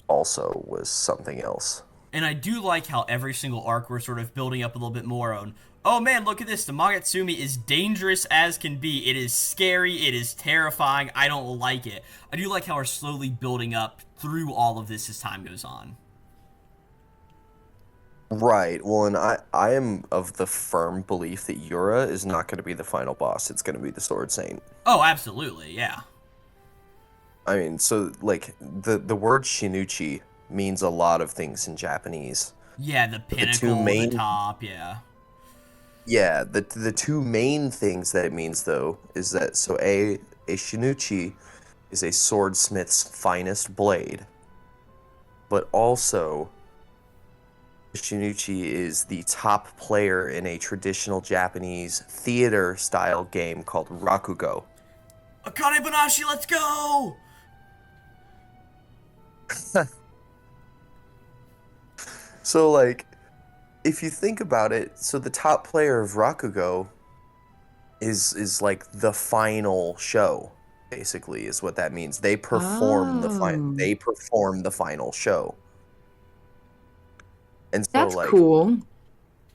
also was something else. And I do like how every single arc we're sort of building up a little bit more on, oh man, look at this, the Magatsumi is dangerous as can be. It is scary, it is terrifying, I don't like it. I do like how we're slowly building up through all of this as time goes on. Right. Well, and I am of the firm belief that Yura is not going to be the final boss. It's going to be the Sword Saint. Oh, absolutely, yeah. I mean, so, like, the word Shinuchi means a lot of things in Japanese. Yeah, the pinnacle, the top, yeah. Yeah, the two main things that it means, though, is that, so a Shinuchi is a swordsmith's finest blade, but also Shinuchi is the top player in a traditional Japanese theater-style game called Rakugo. Akane Banashi, let's go! So, like, if you think about it, so the top player of Rakugo is like the final show, basically, is what that means. They perform they perform the final show. And so, That's like, cool.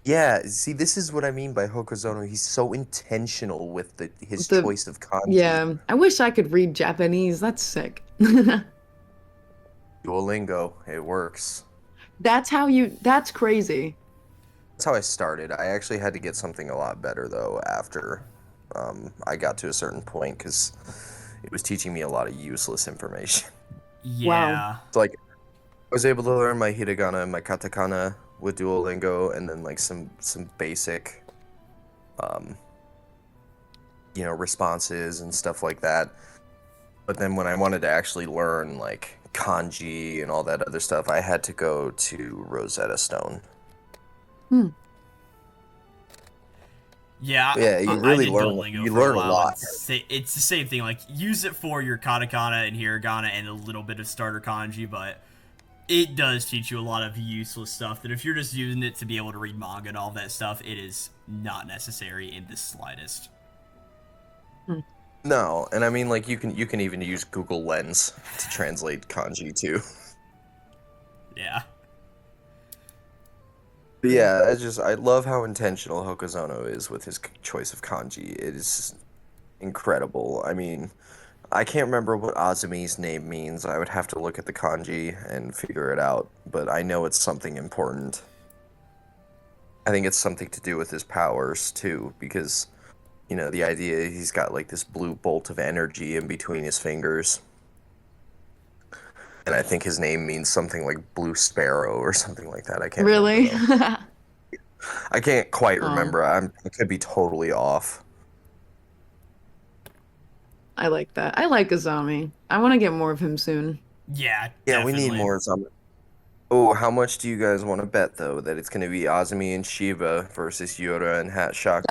yeah, see, this is what I mean by Hokuzono. He's so intentional with his choice of kanji. Yeah, I wish I could read Japanese. That's sick. Duolingo, it works. That's crazy. That's how I started. I actually had to get something a lot better, though, after I got to a certain point, because it was teaching me a lot of useless information. Yeah. Wow. So, like, I was able to learn my hiragana and my katakana with Duolingo, and then, like, some basic, responses and stuff like that. But then when I wanted to actually learn, like, kanji and all that other stuff, I had to go to Rosetta Stone. Yeah, you really learn. You learn a lot. It's the same thing. Like, use it for your katakana and hiragana and a little bit of starter kanji, but it does teach you a lot of useless stuff that if you're just using it to be able to read manga and all that stuff, it is not necessary in the slightest. No, and I mean, like, you can even use Google Lens to translate kanji too. Yeah. But yeah, I love how intentional Hokuzono is with his choice of kanji. It is incredible. I mean, I can't remember what Azumi's name means. I would have to look at the kanji and figure it out, but I know it's something important. I think it's something to do with his powers too, because the idea he's got like this blue bolt of energy in between his fingers. And I think his name means something like Blue Sparrow or something like that. I can't Really? remember, I can't quite remember. I could be totally off. I like that. I like Azami. I want to get more of him soon. Yeah, Yeah, definitely. we need more Azami. Oh, how much do you guys want to bet, though, that it's going to be Azumi and Shiba versus Yura and Hatshaku?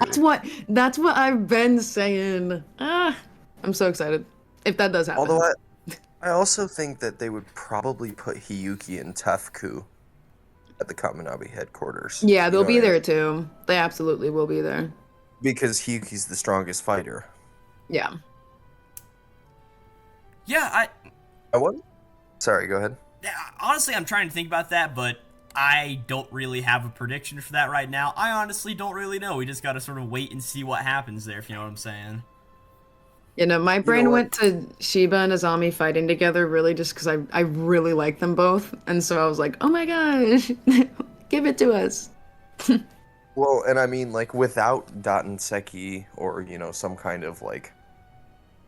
That's what I've been saying. I'm so excited. If that does happen. Although I also think that they would probably put Hiyuki and Tefku at the Kamunabi headquarters. Yeah, they'll be there too. They absolutely will be there. Because Hiyuki's the strongest fighter. Yeah. Yeah, Sorry, go ahead. honestly, I'm trying to think about that, but I don't really have a prediction for that right now. I honestly don't really know. We just gotta sort of wait and see what happens there, if you know what I'm saying. My brain went to Shiba and Azami fighting together really just because I really like them both. And so I was like, oh my gosh, give it to us. Well, and I mean, like, without Dattenseki or, some kind of, like,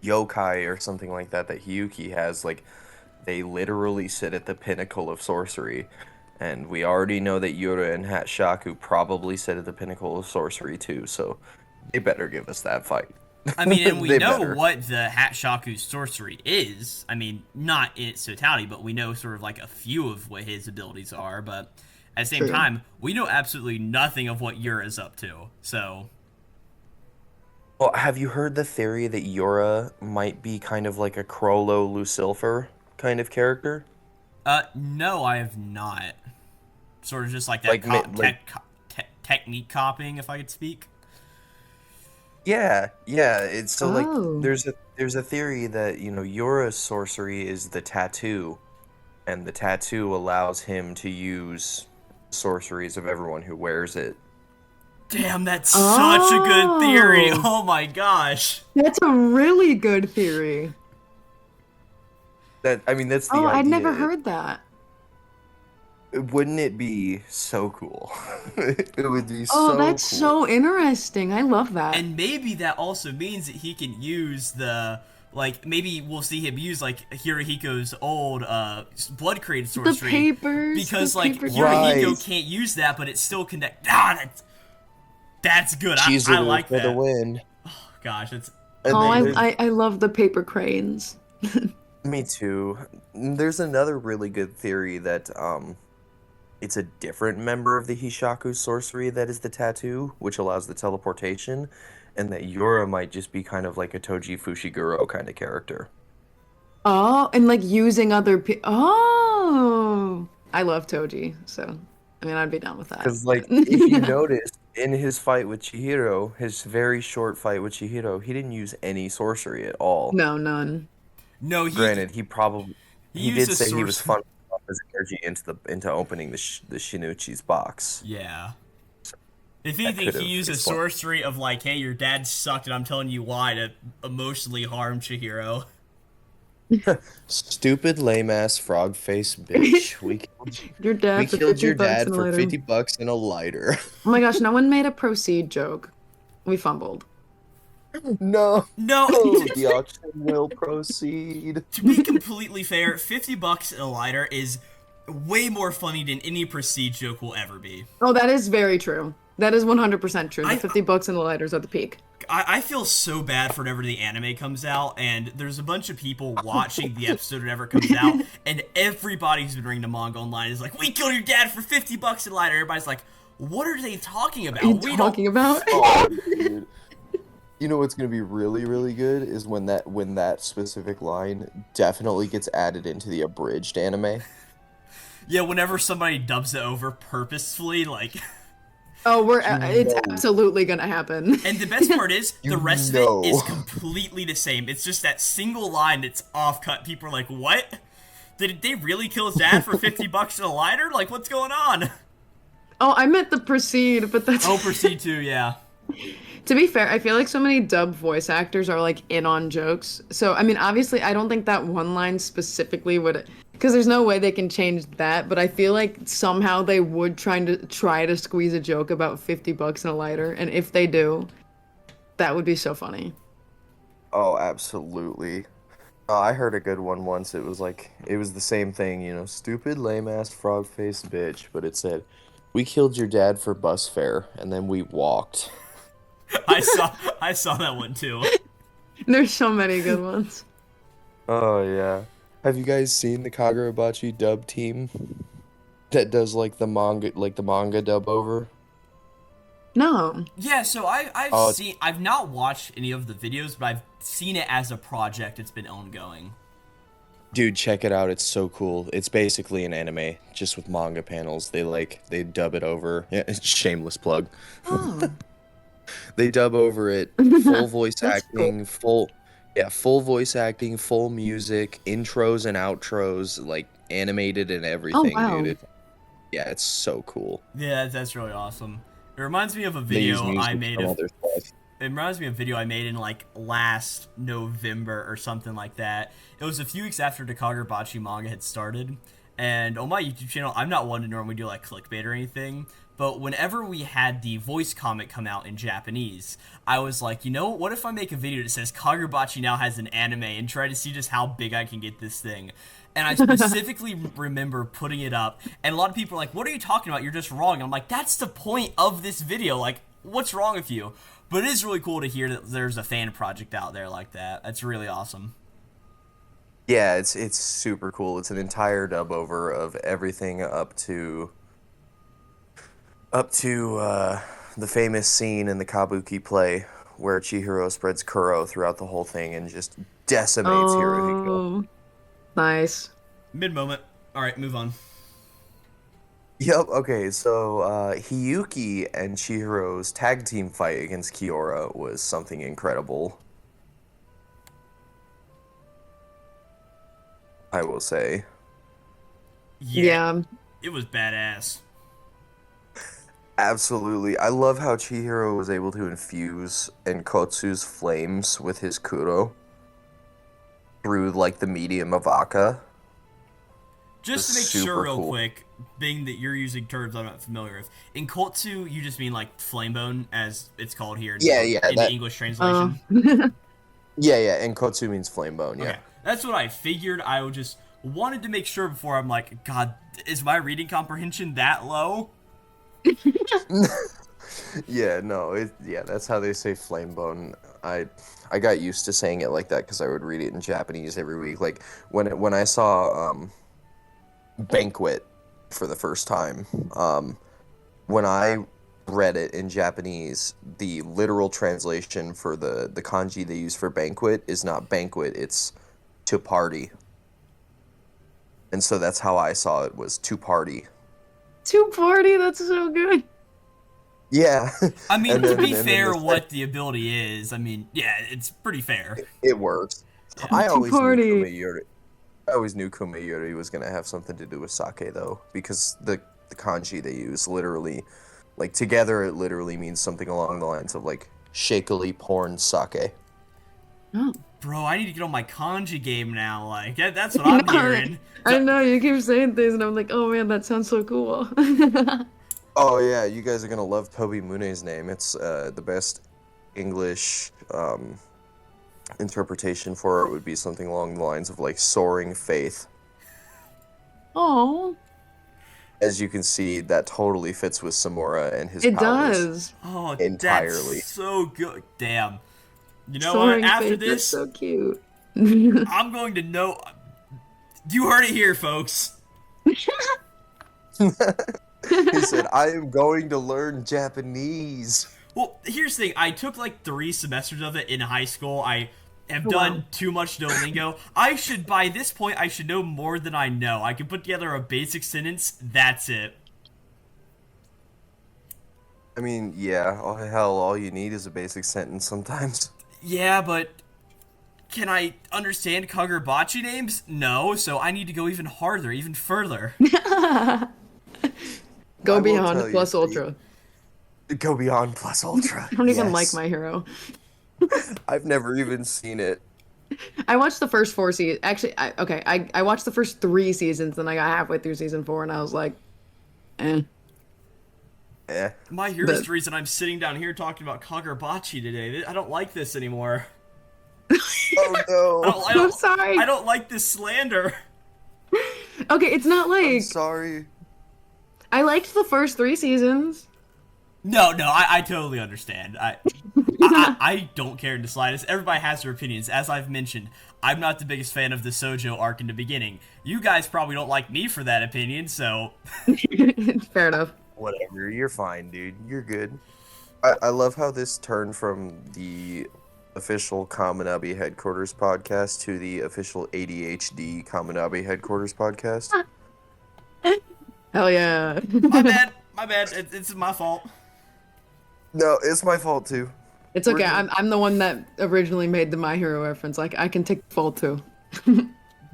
yokai or something like that Hiyuki has, like, they literally sit at the pinnacle of sorcery. And we already know that Yura and Hatshaku probably sit at the pinnacle of sorcery too, so they better give us that fight. I mean, and we know what the Hatshaku's sorcery is. I mean, not in its totality, but we know sort of like a few of what his abilities are. But at the same time, we know absolutely nothing of what Yura's up to. So, well, have you heard the theory that Yura might be kind of like a Crollo Lucilfer kind of character? No, I have not. Sort of just like that technique copying, if I could speak. Yeah. It's so like there's a theory that Yura's sorcery is the tattoo, and the tattoo allows him to use sorceries of everyone who wears it. Damn, that's such a good theory. Oh. Oh my gosh. That's a really good theory. That I mean, that's the Oh, I'd never idea. heard that. Wouldn't it be so cool? It would be Oh, so that's cool. so interesting. I love that. And maybe that also means that he can use the, like, maybe we'll see him use, like, Hirohiko's old blood created The sorcery. papers. Because, the like, paper Hirohiko Right. can't use that, but it's still connect. Ah, that's good. I Chihiro like for the that. win. Gosh, it's. And Oh, then there's I love the paper cranes. me too. There's another really good theory that it's a different member of the Hishaku sorcery that is the tattoo, which allows the teleportation, and that Yura might just be kind of like a Toji Fushiguro kind of character. Oh, and like using other Oh, I love Toji, so I mean, I'd be down with that. Because, like, but- if you notice, in his fight with Chihiro, his very short fight with Chihiro, he didn't use any sorcery at all. No, none. No, Granted, he he used did a say he was sorcery. funneling off his energy into opening the Shinuchi's box. Yeah. If That anything, could've he used a explained. sorcery of, like, hey, your dad sucked and I'm telling you why to emotionally harm Chihiro. Stupid lame ass frog face bitch. Your We dad for killed 50 your bucks dad and a for lighter. 50 bucks and a lighter. Oh my gosh, no one made a proceed joke. We fumbled. No. No, The auction will proceed. to be completely fair, 50 bucks and a lighter is way more funny than any prestige joke will ever be. Oh, that is very true. That is 100% true. The I- 50 bucks and the lighters are the peak. I feel so bad for whenever the anime comes out, and there's a bunch of people watching the episode whenever it comes out, and everybody who's been reading the manga online is like, we killed your dad for 50 bucks and a lighter. Everybody's like, what are they talking about? What are you talking about? Oh, dude. You know what's gonna be really, really good is when that specific line definitely gets added into the abridged anime. Yeah, whenever somebody dubs it over purposefully, like... Oh, it's know. absolutely gonna happen. And the best part is, the You rest know. of it is completely the same. It's just that single line that's off-cut. People are like, what? Did they really kill his dad for 50 bucks and a lighter? Like, what's going on? Oh, I meant the proceed, but that's... Oh, proceed to, yeah. To be fair, I feel like so many dub voice actors are like in on jokes. So, I mean, obviously, I don't think that one line specifically would, because there's no way they can change that. But I feel like somehow they would try to squeeze a joke about 50 bucks and a lighter, and if they do, that would be so funny. Oh, absolutely. I heard a good one once. It was the same thing, you know, stupid lame ass frog faced bitch, but it said, "We killed your dad for bus fare, and then we walked." I saw that one too. There's so many good ones. Oh yeah. Have you guys seen the Kagurabachi dub team that does like the manga dub over? No. Yeah, so I've Oh, seen, I've not watched any of the videos, but I've seen it as a project. It's been ongoing. Dude, check it out. It's so cool. It's basically an anime just with manga panels. They dub it over. Yeah, it's shameless plug. Oh. They dub over it, full voice That's acting, full voice acting, full music, intros and outros, like animated and everything, wow. dude. Yeah, it's so cool. Yeah, that's really awesome. It reminds me of a They use video music I made from of, other stuff. it reminds me of a video I made in like last November or something like that. It was a few weeks after the Kagurabachi manga had started, and on my YouTube channel, I'm not one to normally do like clickbait or anything, but whenever we had the voice comic come out in Japanese, I was like, you know, what if I make a video that says Kagurabachi now has an anime and try to see just how big I can get this thing? And I specifically remember putting it up, and a lot of people are like, what are you talking about? You're just wrong. And I'm like, that's the point of this video. Like, what's wrong with you? But it is really cool to hear that there's a fan project out there like that. That's really awesome. Yeah, it's super cool. It's an entire dub over of everything up to the famous scene in the Kabuki play where Chihiro spreads Kuro throughout the whole thing and just decimates Hirohiko. Oh, nice. Mid-moment. All right, move on. Yep, okay, so Hiyuki and Chihiro's tag team fight against Kyora was something incredible. I will say. Yeah. It was badass. Absolutely. I love how Chihiro was able to infuse Enkotsu's flames with his kuro through like the medium of Aka. Just to make sure, Super real cool. quick, being that you're using terms I'm not familiar with, in Kotsu, you just mean like flamebone, as it's called here in Yeah, yeah, the that English Uh, translation. yeah, Enkotsu means flame bone, yeah. Okay, that's what I figured. I just wanted to make sure before I'm like, God, is my reading comprehension that low? Yeah, no, yeah, that's how they say flame bone. I got used to saying it like that because I would read it in Japanese every week. Like when I saw Banquet for the first time, when I read it in Japanese, the literal translation for the kanji they use for banquet is not banquet, it's to party. And so that's how I saw it, was to party. Two party, that's so good. Yeah. I mean, and to then be and then fair, the what the ability is, I mean, yeah, it's pretty fair. it works. Yeah. I Two always knew party. Kumeyuri. I always knew Kumeyuri was gonna have something to do with sake though, because the kanji they use literally, like together, it literally means something along the lines of like shakily poured sake. Oh. Bro, I need to get on my kanji game now. Like, that's what I'm hearing. I So, know you keep saying things, and I'm like, oh man, that sounds so cool. Oh yeah, you guys are gonna love Toby Mune's name. It's the best English interpretation for it would be something along the lines of like soaring faith. Oh, As you can see, that totally fits with Samura and his it powers does. oh, that's entirely. so good. Damn. You know what? Soaring After faith, that's this, so cute. I'm going to know. You heard it here, folks. He said, "I am going to learn Japanese." Well, here's the thing. I took like 3 semesters of it in high school. I have Wow. done too much Duolingo. By this point, I should know more than I know. I can put together a basic sentence. That's it. I mean, yeah, oh, hell, all you need is a basic sentence sometimes. Yeah, but can I understand Kagurabachi names? No, so I need to go even harder, even further. Go I will beyond tell you, plus see, ultra. Go beyond plus ultra. I don't even like Yes. My Hero. I've never even seen it. I watched the first 4 seasons. Actually, I watched the first 3 seasons, and I got halfway through season 4, and I was like, eh. Eh. My here's But- the reason I'm sitting down here talking about Kagurabachi today. I don't like this anymore. Oh no. I'm sorry. I don't like this slander. Okay, it's not I'm like sorry. I liked the first 3 seasons. No, I totally understand. I don't care in the slightest. Everybody has their opinions. As I've mentioned, I'm not the biggest fan of the Sojo arc in the beginning. You guys probably don't like me for that opinion, so... Fair enough. Whatever, you're fine, dude. You're good. I love how this turned from the official Kamunabi Headquarters podcast to the official ADHD Kamunabi Headquarters podcast. Hell yeah. My bad. It's my fault. No, it's my fault too. It's okay. I'm the one that originally made the My Hero reference. Like I can take the fault too.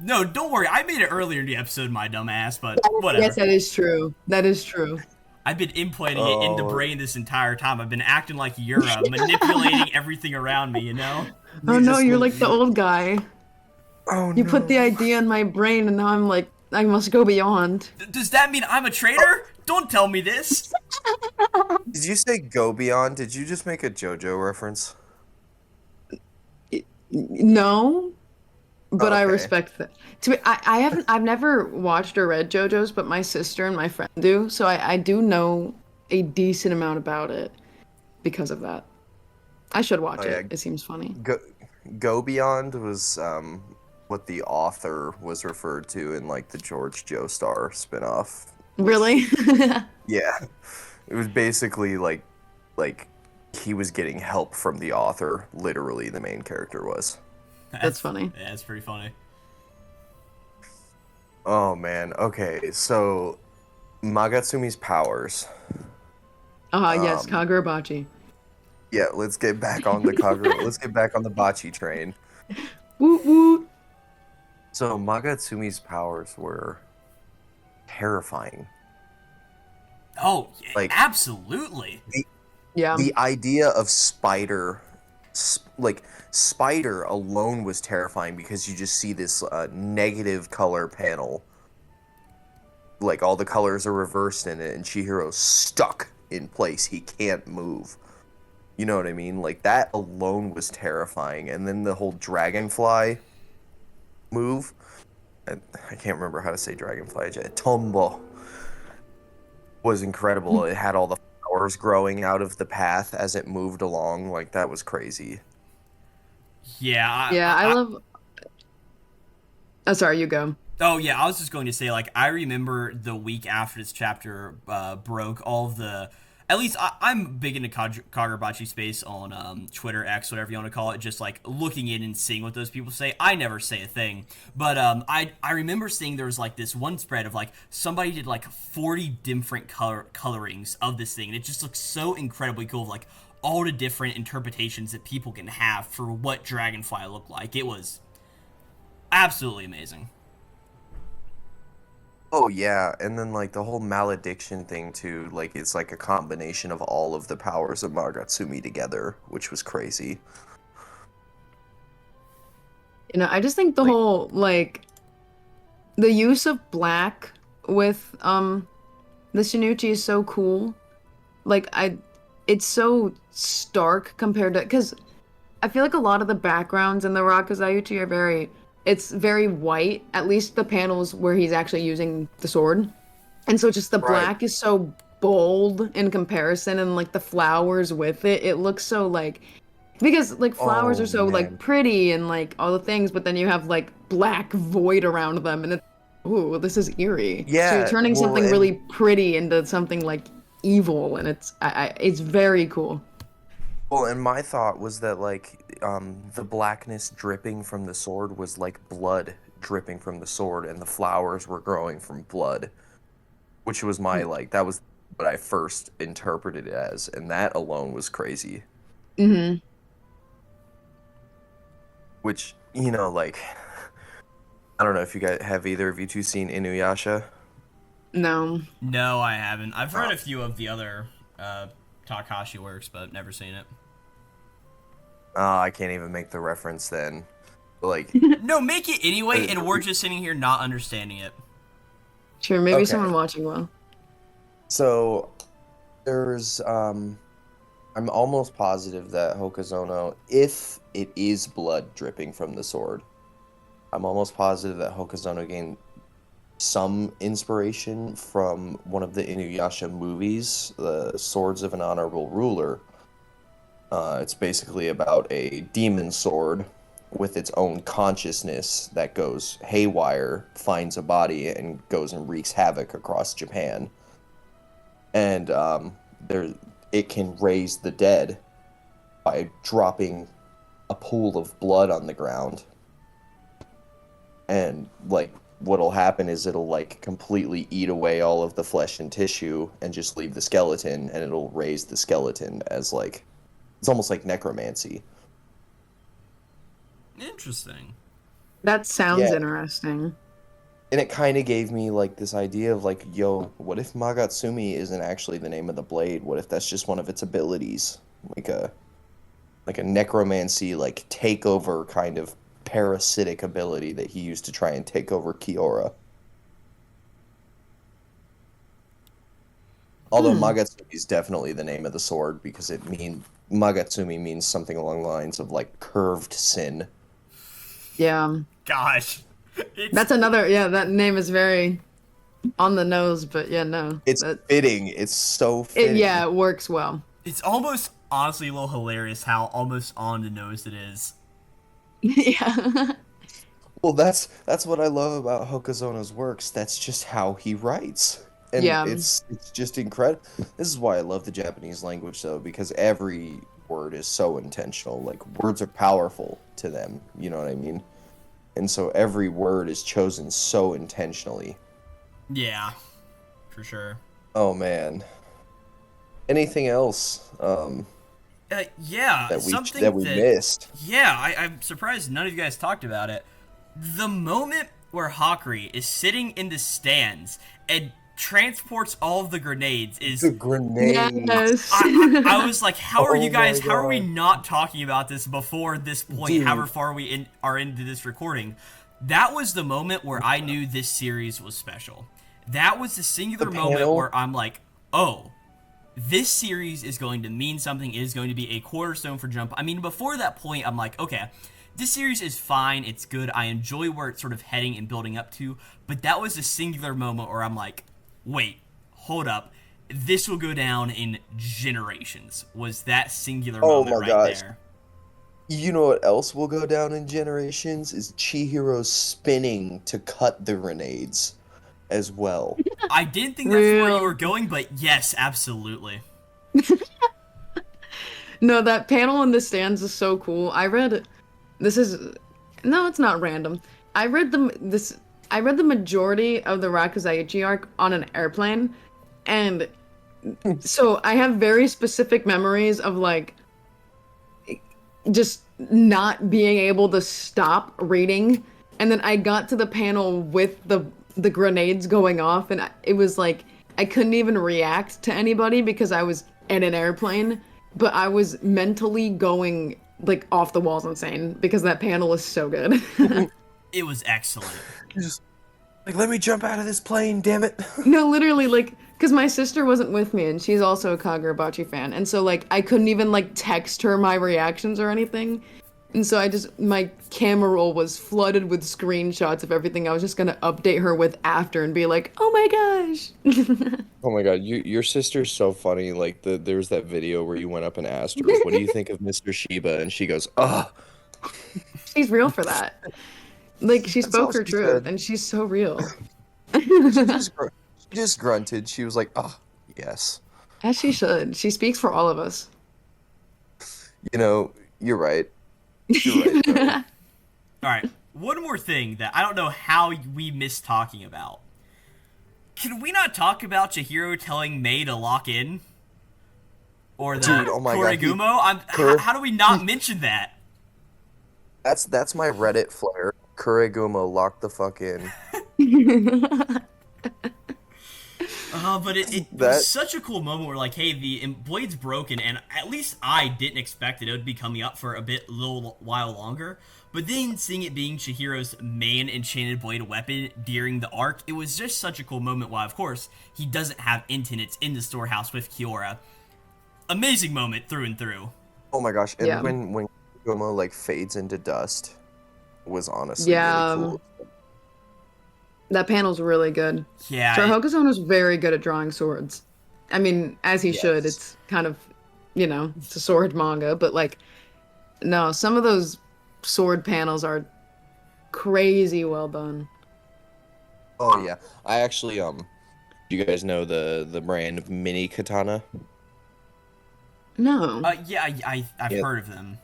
No, don't worry. I made it earlier in the episode, my dumb ass, but whatever. Yes, that is true. That is true. I've been implanting it in the Oh. brain this entire time. I've been acting like Yura, manipulating everything around me, you know? Oh no, just you're need- like the old guy. Oh You no. put the idea in my brain, and now I'm like, I must go beyond. Does that mean I'm a traitor? Don't tell me this. Did you say go beyond? Did you just make a JoJo reference? No, but I Okay. respect that. I've never watched or read JoJo's, but my sister and my friend do, so I do know a decent amount about it because of that. I should watch Oh, yeah. it. It seems funny. Go beyond was what the author was referred to in like the George Joestar spinoff. Really? Yeah, it was basically like he was getting help from the author. Literally, the main character was. That's funny. Yeah, it's pretty funny. Oh man. Okay, so Magatsumi's powers. Yes, Kagurabachi. Yeah, let's get back on the Kagura. Let's get back on the Bachi train. Woot woot. So Magatsumi's powers were terrifying. Oh, Like absolutely. Yeah. the idea of spider alone was terrifying because you just see this negative color panel, like all the colors are reversed in it, and Chihiro's stuck in place. He can't move. You know what I mean? Like that alone was terrifying. And then the whole dragonfly move. I can't remember how to say dragonfly. Tombo was incredible. It had all the flowers growing out of the path as it moved along. Like that was crazy. Yeah, Yeah, I love. Oh, sorry, you go. Oh yeah, I was just going to say, like, I remember the week after this chapter broke, all of the. At least I'm big into Kagurabachi space on Twitter, X, whatever you want to call it. Just like looking in and seeing what those people say. I never say a thing, but I remember seeing there was like this one spread of like somebody did like 40 different colorings of this thing, and it just looks so incredibly cool. Like all the different interpretations that people can have for what Dragonfly looked like. It was absolutely amazing. Oh yeah, and then like the whole malediction thing too, like it's like a combination of all of the powers of Magatsumi together, which was crazy. You know, I just think the Like, whole like the use of black with the Shinichi is so cool. Like it's so stark compared to because I feel like a lot of the backgrounds in the Rakuzaichi are it's very white, at least the panels where he's actually using the sword. And so just the right. black is so bold in comparison, and like the flowers with it, it looks so like because like flowers are Oh so like man. pretty and like all the things, but then you have like black void around them and it's ooh, this is eerie. So you're Yeah, turning well, something and really pretty into something like evil, and it's very cool. my thought was that like the blackness dripping from the sword was like blood dripping from the sword, and the flowers were growing from blood, which was my like that was what I first interpreted it as, and that alone was crazy. Mm-hmm. Which, like I don't know if you guys have either of you two seen Inuyasha. No. No, I haven't. I've read Oh. a few of the other Takashi works, but never seen it. I can't even make the reference then. But, like, No, make it anyway, uh, and we're just sitting here not understanding it. Sure, maybe okay. someone watching will. So there's I'm almost positive that Hokazono, if it is blood dripping from the sword, I'm almost positive that Hokazono gained some inspiration from one of the Inuyasha movies, The Swords of an Honorable Ruler. It's basically about a demon sword with its own consciousness that goes haywire, finds a body, and goes and wreaks havoc across Japan. And it can raise the dead by dropping a pool of blood on the ground. And like what'll happen is it'll like completely eat away all of the flesh and tissue and just leave the skeleton, and it'll raise the skeleton as like it's almost like necromancy. Interesting. That sounds Yeah, interesting. and it kind of gave me like this idea of like, yo, what if Magatsumi isn't actually the name of the blade? What if that's just one of its abilities, like a necromancy like takeover kind of parasitic ability that he used to try and take over Kyora. Although Hmm. Magatsumi is definitely the name of the sword because Magatsumi means something along the lines of like curved sin. Yeah. Gosh. It's That's another, yeah, that name is very on the nose, but yeah, no. It's That fitting. It's so it fitting. yeah, it works well. it's almost honestly a little hilarious how almost on the nose it is. Yeah. Well, that's what I love about Hokazono's works. That's just how he writes. And Yeah. it's just incredible. This is why I love the Japanese language though, because every word is so intentional. Like words are powerful to them, you know what I mean? And so every word is chosen so intentionally. Yeah, for sure. Oh man. Anything else Yeah, that something we that. missed? Yeah, I'm surprised none of you guys talked about it. The moment where Hakuri is sitting in the stands and transports all of the grenades is The grenade. Yes. I was like, how are Oh you guys, my how are we God. not talking about this before this point, Dude. however far we are into this recording? That was the moment where I knew this series was special. That was the singular moment panel? where I'm like, oh, this series is going to mean something. It is going to be a cornerstone for Jump. I mean, before that point, I'm like, okay, this series is fine. It's good. I enjoy where it's sort of heading and building up to. But that was a singular moment where I'm like, wait, hold up. This will go down in generations. Was that singular moment right gosh. there? You know what else will go down in generations? Is Chihiro spinning to cut the grenades as well. I didn't think that's where you Real. were going, but yes, absolutely. No, that panel in the stands is so cool. This is no, it's not random. I read the majority of the Rakuzaichi arc on an airplane, and so I have very specific memories of like just not being able to stop reading, and then I got to the panel with the grenades going off, and it was like I couldn't even react to anybody because I was in an airplane, but I was mentally going like off the walls insane because that panel is so good. It was excellent. You're just like, let me jump out of this plane, damn it. No, literally, like, because my sister wasn't with me, and she's also a Kagurabachi fan, and so, like, I couldn't even, like, text her my reactions or anything, and so my camera roll was flooded with screenshots of everything I was just gonna update her with after and be like, oh my gosh! Oh my God, your sister's so funny. Like there was that video where you went up and asked her, "What do you think of Mr. Shiba?" And she goes, "Ugh." She's real for that. Like, she That's all spoke her she truth, said. and she's so real. She just grunted. She was like, "Oh, yes." As she should. She speaks for all of us. You know, you're right. You're right, though. All right, one more thing that I don't know how we missed talking about. Can we not talk about Chihiro telling Mei to lock in? Or the Dude, oh my God, Kurigumo? How do we not mention that? That's my Reddit flare. Kurigumo, lock the fuck in. But it was such a cool moment where, like, hey, the blade's broken, and at least I didn't expect it would be coming up for a little while longer. But then seeing it being Chihiro's main enchanted blade weapon during the arc, it was just such a cool moment. While, of course, he doesn't have Inten, it's in the storehouse with Kyora. Amazing moment through and through. Oh my gosh! And Yeah. when Kurigumo like fades into dust, was honestly Yeah, really cool. that panel's really good. Yeah. Hokuzono's very good at drawing swords. I mean, as he should. Yes. It's kind of, it's a sword manga, but like, no, some of those sword panels are crazy well done. Oh yeah, I actually you guys know the brand of mini katana? No. Yeah, I've Yeah. heard of them.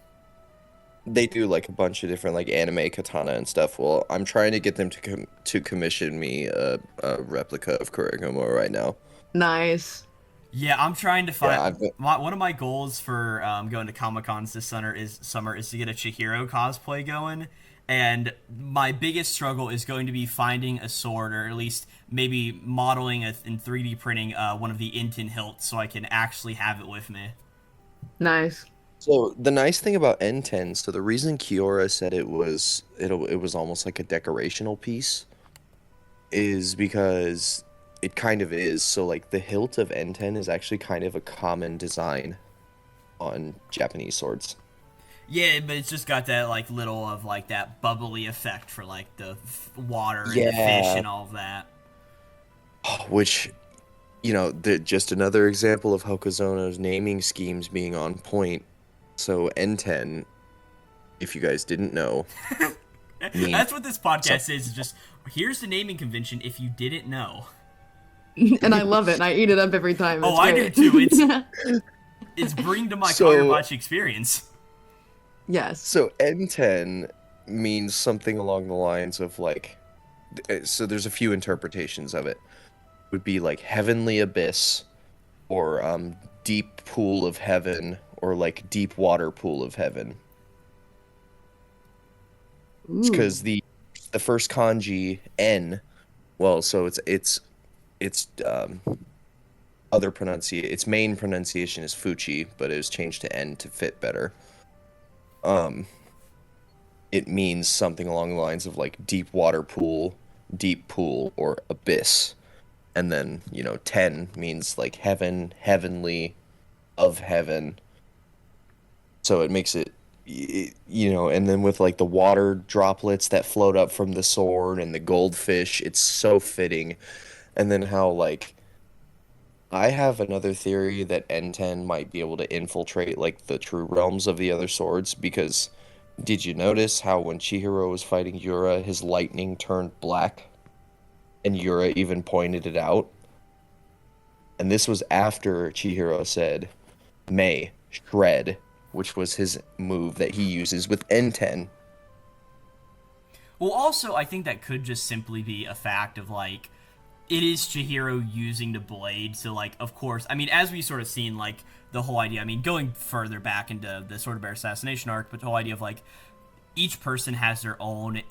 They do like a bunch of different like anime katana and stuff. Well, I'm trying to get them to commission me a replica of Kurigumo right now. Nice. Yeah, I'm trying to find. Yeah, I've been- One of my goals for going to Comic-Cons this summer is to get a Chihiro cosplay going, and my biggest struggle is going to be finding a sword, or at least maybe modeling in 3D printing one of the Inten hilts so I can actually have it with me. Nice. So the nice thing about N10, so the reason Kyora said it was almost like a decorational piece is because it kind of is. So like the hilt of N10 is actually kind of a common design on Japanese swords. Yeah, but it's just got that like little of like that bubbly effect for like the water and the Yeah. fish and all of that. Which, just another example of Hokuzono's naming schemes being on point. So N10, if you guys didn't know, That's what this podcast is. Just here's the naming convention. If you didn't know. And I love it. And I eat it up every time. Oh, It's I great. do too. It's bring to my So- Kagurabachi experience. Yes. So N10 means something along the lines of like, so there's a few interpretations of it. Would be like heavenly abyss, or deep pool of heaven, or like deep water pool of heaven. It's because the first kanji N, well, so it's its its main pronunciation is Fuchi, but it was changed to N to fit better. It means something along the lines of like deep water pool, deep pool, or abyss. And then, 10 means like heaven, heavenly, of heaven. So it makes it, and then with like the water droplets that float up from the sword and the goldfish, it's so fitting. And then how like I have another theory that N10 might be able to infiltrate like the true realms of the other swords, because did you notice how when Chihiro was fighting Yura, his lightning turned black? And Yura even pointed it out. And this was after Chihiro said, May, shred, which was his move that he uses with N10. Well, also, I think that could just simply be a fact of, like, it is Chihiro using the blade, so, like, of course, I mean, as we sort of seen, like, the whole idea, I mean, going further back into the Sword of Bear assassination arc, but the whole idea of, like, each person has their own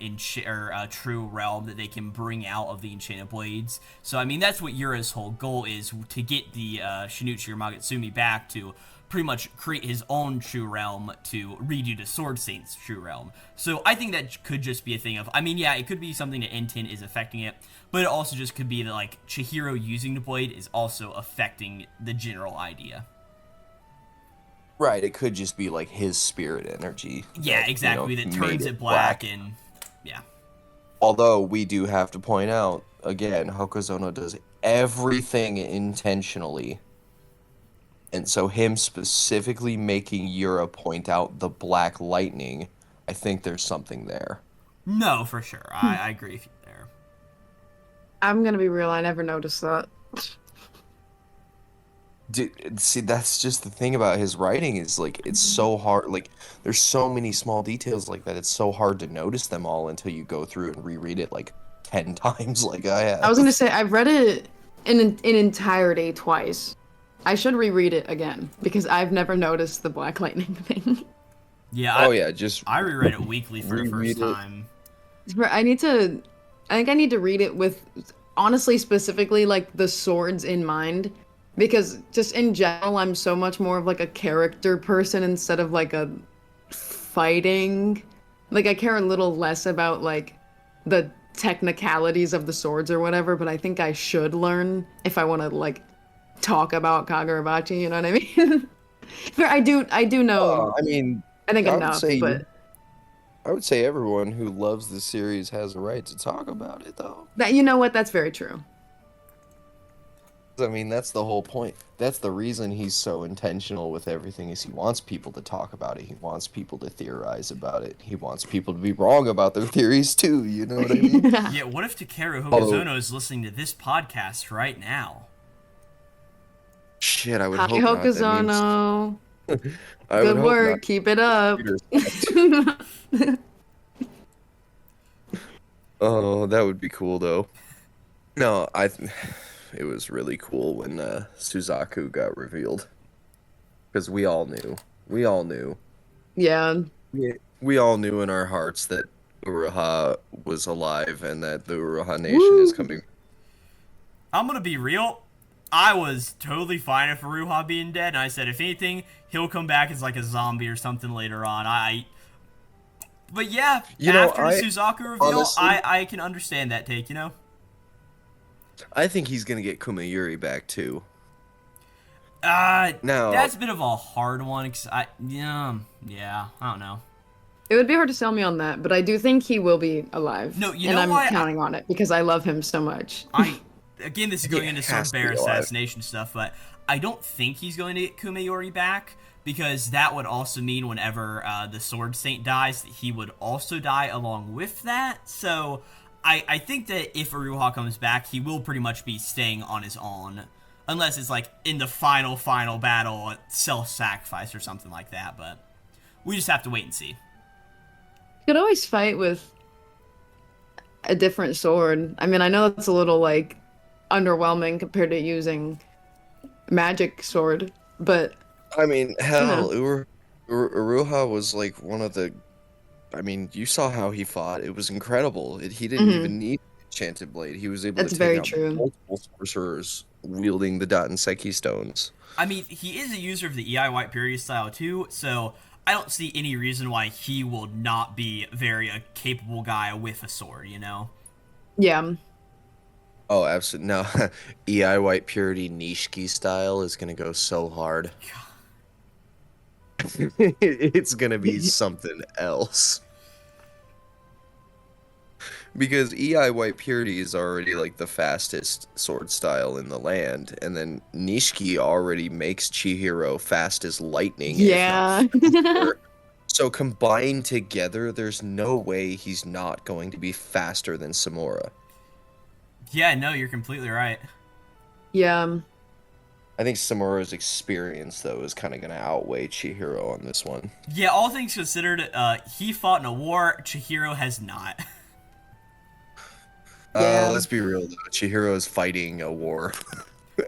true realm that they can bring out of the Enchanted Blades. So, I mean, that's what Yura's whole goal is, to get the Shinichi or Magatsumi back to pretty much create his own true realm to redo the Sword Saint's true realm. So, I think that could just be a thing of, I mean, yeah, it could be something that N10 is affecting it, but it also just could be that, like, Chihiro using the blade is also affecting the general idea. Right, it could just be like his spirit energy. Yeah, exactly. That turns it black and yeah. Although we do have to point out again, Hokuzono does everything intentionally, and so him specifically making Yura point out the black lightning, I think there's something there. No, for sure. I agree with you there. I'm gonna be real. I never noticed that. Dude, see, that's just the thing about his writing is like it's so hard. Like there's so many small details like that. It's so hard to notice them all until you go through and reread it like 10 times, like I have. I was gonna say I've read it in entirety twice. I should reread it again because I've never noticed the black lightning thing. Yeah. I reread it weekly for the first time. I think I need to read it with, honestly, specifically like the swords in mind. Because just in general, I'm so much more of like a character person instead of like a fighting. Like I care a little less about like the technicalities of the swords or whatever, but I think I should learn if I want to like talk about Kagurabachi, you know what I mean? I do know. I mean, I think enough, but I would say everyone who loves the series has a right to talk about it, though. you know what? That's very true. I mean, that's the whole point. That's the reason he's so intentional with everything is he wants people to talk about it. He wants people to theorize about it. He wants people to be wrong about their theories, too. You know what I mean? Yeah, what if Takeru Hokuzono is listening to this podcast right now? Shit, I would Hi, hope Hokuzono. not. Good work. Keep it up. Oh, that would be cool, though. No, it was really cool when Suzaku got revealed. Because we all knew. We all knew. Yeah. We all knew in our hearts that Uruha was alive and that the Uruha Nation is coming. I'm going to be real. I was totally fine with Uruha being dead. And I said, if anything, he'll come back as like a zombie or something later on. But yeah, after the Suzaku reveal, honestly, I can understand that take, I think he's gonna get Kumayuri back too. No, that's a bit of a hard one. Cause I don't know. It would be hard to sell me on that, but I do think he will be alive. No, and I'm counting on it because I love him so much. Again, this is going into Sword Bear assassination stuff, but I don't think he's going to get Kumayuri back because that would also mean whenever the Sword Saint dies, that he would also die along with that. So I think that if Uruha comes back, he will pretty much be staying on his own. Unless it's like in the final battle, self-sacrifice or something like that. But we just have to wait and see. You could always fight with a different sword. I mean, I know that's a little like underwhelming compared to using magic sword, but I mean, hell, Uruha was like one of the. I mean, you saw how he fought. It was incredible. He didn't even need enchanted blade. He was able That's to take very out true. multiple sorcerers wielding the Danseki stones. I mean, he is a user of the EI White Purity style too, so I don't see any reason why he will not be a capable guy with a sword, you know? Yeah. Oh, absolutely. No, EI White Purity Nishiki style is going to go so hard. It's going to be something else. Because EI White Purity is already like the fastest sword style in the land, and then Nishiki already makes Chihiro fast as lightning. Yeah. If not faster. So combined together, there's no way he's not going to be faster than Samura. Yeah, no, you're completely right. Yeah. I think Samura's experience, though, is kind of going to outweigh Chihiro on this one. Yeah, all things considered, he fought in a war, Chihiro has not. Yeah. Let's be real, though. Chihiro is fighting a war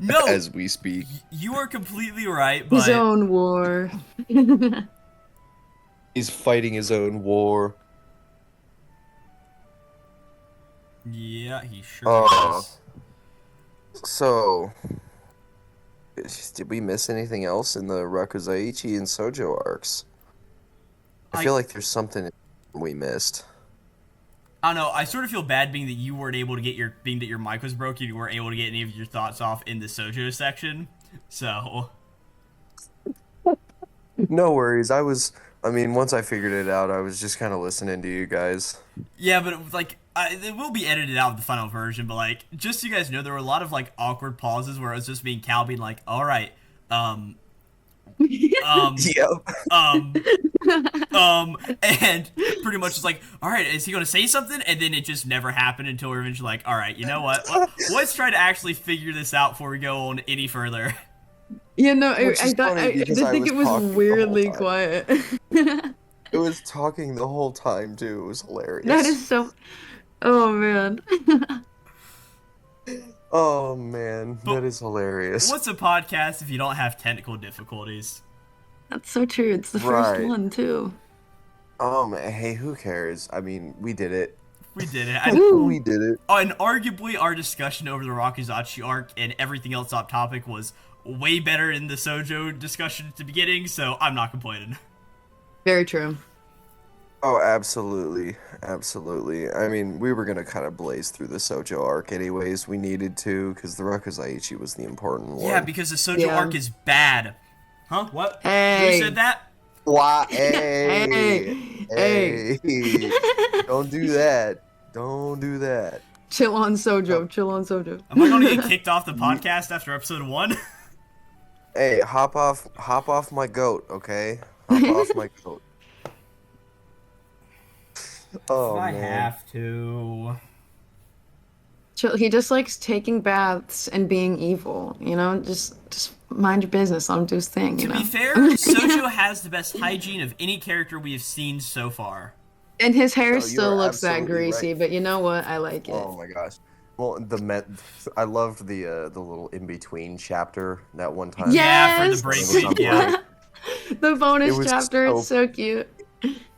No! as we speak. You are completely right, but... His own war. He's fighting his own war. Yeah, he sure is. So, did we miss anything else in the Rakuzaichi and Sojo arcs? I feel like there's something we missed. I don't know, I sort of feel bad being that you weren't able to get being that your mic was broken, you weren't able to get any of your thoughts off in the Sojo section, so... No worries, once I figured it out, I was just kind of listening to you guys. Yeah, but it will be edited out of the final version, but, like, just so you guys know, there were a lot of, like, awkward pauses where it was just being Cal being like, alright, Yep. and pretty much it's like, all right, is he going to say something? And then it just never happened until we're eventually like, all right, you know what? Let's try to actually figure this out before we go on any further. Yeah, no, I did think it was weirdly quiet. It was talking the whole time, too. It was hilarious. That is so... Oh, man. Oh, man. That is hilarious. What's a podcast if you don't have technical difficulties? That's so true. It's the first one, too. Oh, man. Hey, who cares? I mean, we did it. We did it. We did it. Oh, and arguably our discussion over the Rakuzaichi arc and everything else off topic was way better in the Sojo discussion at the beginning, so I'm not complaining. Very true. Oh, absolutely. Absolutely. I mean, we were going to kind of blaze through the Sojo arc anyways. We needed to, because the Rakuzaichi was the important one. Yeah, because the Sojo arc is bad. Huh? What? Hey. Who said that? Why? Hey. Don't do that. Don't do that. Chill on Sojo. Chill on Sojo. Am I going to get kicked off the podcast after episode 1? Hey, hop off my goat, okay? Hop off my goat. Oh, I man. have to. Chill. He just likes taking baths and being evil, you know? Just mind your business. Let him do his thing, you know? To be fair, Sojo has the best hygiene of any character we have seen so far. And his hair No, still looks that absolutely greasy, right. but you know what? I like it. Oh my gosh. Well, I loved the little in between chapter that one time. Yeah, for the Yes! break week, yeah. The bonus It was chapter, it's so cute.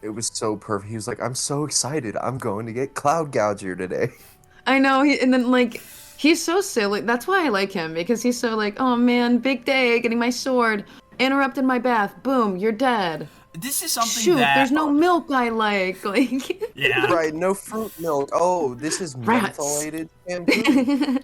It was so perfect. He was like, "I'm so excited. I'm going to get Cloud Gouger today." I know, and then, like, he's so silly. That's why I like him, because he's so like, oh man, big day, getting my sword, interrupted my bath, boom, you're dead. This is something Shoot, that... there's no milk I like. Yeah. Right, no fruit milk. Oh, this is Rats. mentholated shampoo.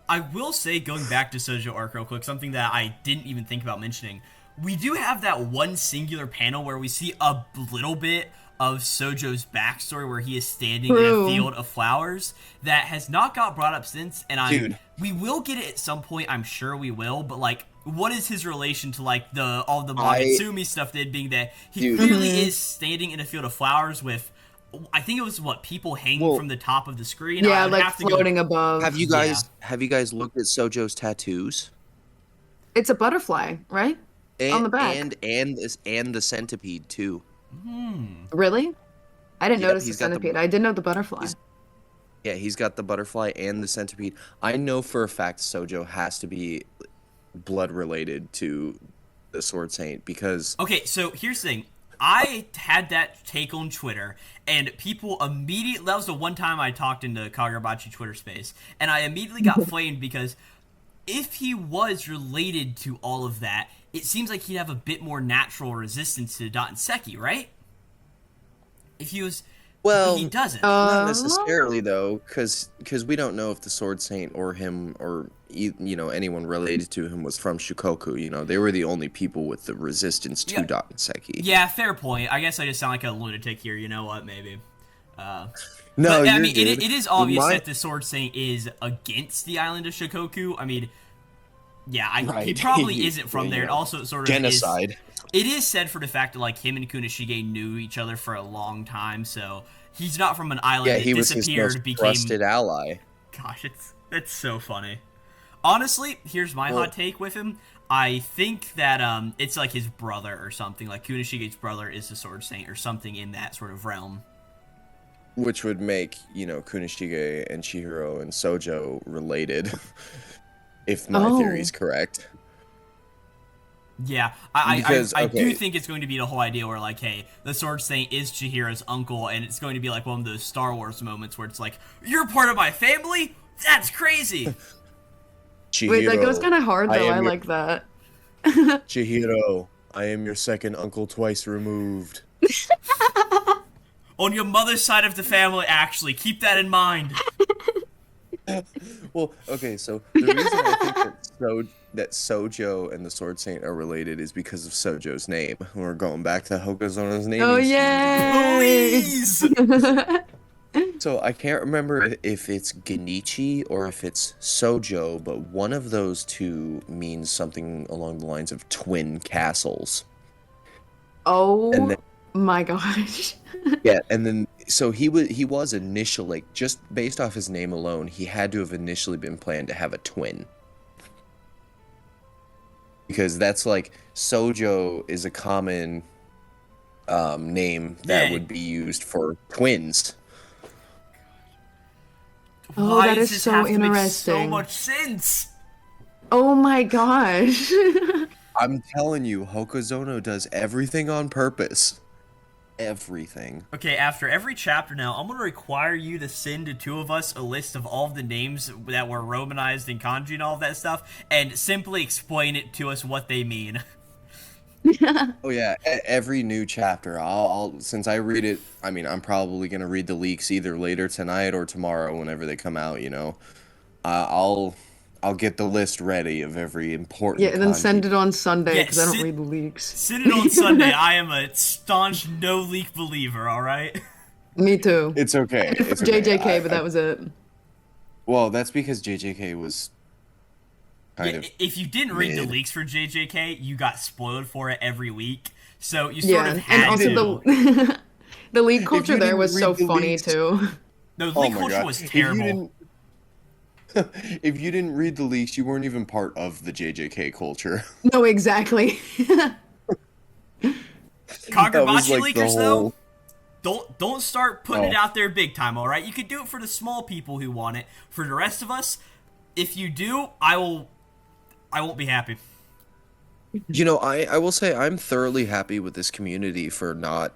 I will say, going back to Sojo Arc real quick, something that I didn't even think about mentioning. We do have that one singular panel where we see a little bit of Sojo's backstory where he is standing in a field of flowers that has not got brought up since, and we will get it at some point, I'm sure we will, but like, what is his relation to like all the Magatsumi stuff did, being that he clearly is standing in a field of flowers with, I think it was people hanging from the top of the screen. Yeah, like floating above. Have you guys looked at Sojo's tattoos? It's a butterfly, right? On the back. And the centipede too. Really? I didn't notice the he's got centipede. I did know the butterfly. He's got the butterfly and the centipede. I know for a fact Sojo has to be blood related to the Sword Saint because... Okay, so here's the thing. I had that take on Twitter, and people immediately, that was the one time I talked into Kagurabachi Twitter space, and I immediately got flamed because if he was related to all of that, it seems like he'd have a bit more natural resistance to Dotenseki, right? If he was... Well, but he doesn't. Not necessarily, though, because we don't know if the Sword Saint or him or, anyone related to him was from Shikoku. They were the only people with the resistance to Dotenseki. Yeah, fair point. I guess I just sound like a lunatic here. You know what? Maybe. No, but, I you're mean, good. it is obvious that the Sword Saint is against the island of Shikoku. I mean, yeah, he probably isn't from there. And also, sort of genocide. It is said for the fact that like him and Kunishige knew each other for a long time, so he's not from an island that he was disappeared. his most trusted ally. Gosh, it's so funny. Honestly, here's my hot take with him. I think that it's like his brother or something. Like Kunishige's brother is the Sword Saint or something in that sort of realm. Which would make, Kunishige and Chihiro and Sojo related, if my theory is correct. Yeah, I do think it's going to be the whole idea where, like, hey, the Sword Saint is Chihiro's uncle, and it's going to be like one of those Star Wars moments where it's like, you're part of my family? That's crazy! Chihiro, wait, that goes kind of hard, though. I like that. Chihiro, I am your second uncle twice removed. On your mother's side of the family, actually. Keep that in mind. Well, okay, so the reason I think that Sojo and the Sword Saint are related is because of Sojo's name. We're going back to Hokuzono's name. Oh, yeah! Please! So I can't remember if it's Genichi or if it's Sojo, but one of those two means something along the lines of twin castles. Oh my gosh. Yeah, and then so he was initially, just based off his name alone, he had to have initially been planned to have a twin. Because that's like, Sojo is a common name that would be used for twins. Oh, Why that does is this so have to make interesting. so much sense? Oh my gosh. I'm telling you, Hokuzono does everything on purpose. Everything. Okay, after every chapter now, I'm going to require you to send the two of us a list of all of the names that were romanized in kanji and all of that stuff, and simply explain it to us what they mean. Oh yeah, every new chapter, I'll since I read it, I mean, I'm probably going to read the leaks either later tonight or tomorrow whenever they come out, I'll get the list ready of every important Yeah, and then kanji. send it on Sunday, because I don't send- read the leaks. Send it on Sunday. I am a staunch no-leak believer, alright? Me too. It's okay. It's JJK, okay. but that was it. Well, that's because JJK was kind of if you didn't read the mid. leaks for JJK, you got spoiled for it every week. So you sort of Yeah, had and also to. the league culture you there didn't was so read the funny leaks- too. No, Oh leak my culture God. was terrible. If you didn't read the leaks, you weren't even part of the JJK culture. No, exactly. Kagurabachi like the leakers, whole- though, don't start putting it Oh. out there big time, alright? You could do it for the small people who want it. For the rest of us, if you do, I won't be happy. I will say I'm thoroughly happy with this community for not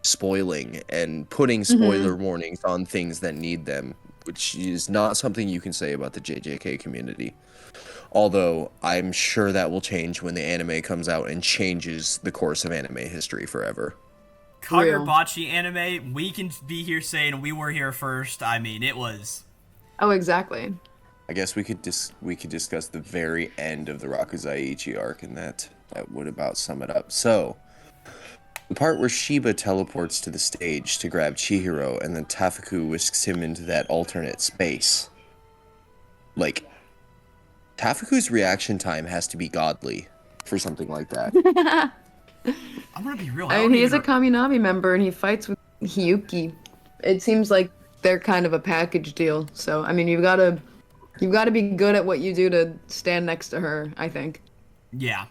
spoiling and putting spoiler warnings on things that need them, which is not something you can say about the JJK community. Although I'm sure that will change when the anime comes out and changes the course of anime history forever. Kagurabachi anime, we can be here saying we were here first. I mean, it was... Oh, exactly. I guess we could discuss the very end of the Rakuzaichi arc, and that would about sum it up. So, the part where Shiba teleports to the stage to grab Chihiro, and then Tafuku whisks him into that alternate space. Like, Tafuku's reaction time has to be godly for something like that. I'm gonna be real. I mean, he is a Kamunabi member and he fights with Hiyuki. It seems like they're kind of a package deal. So, I mean, you've got to be good at what you do to stand next to her, I think. Yeah.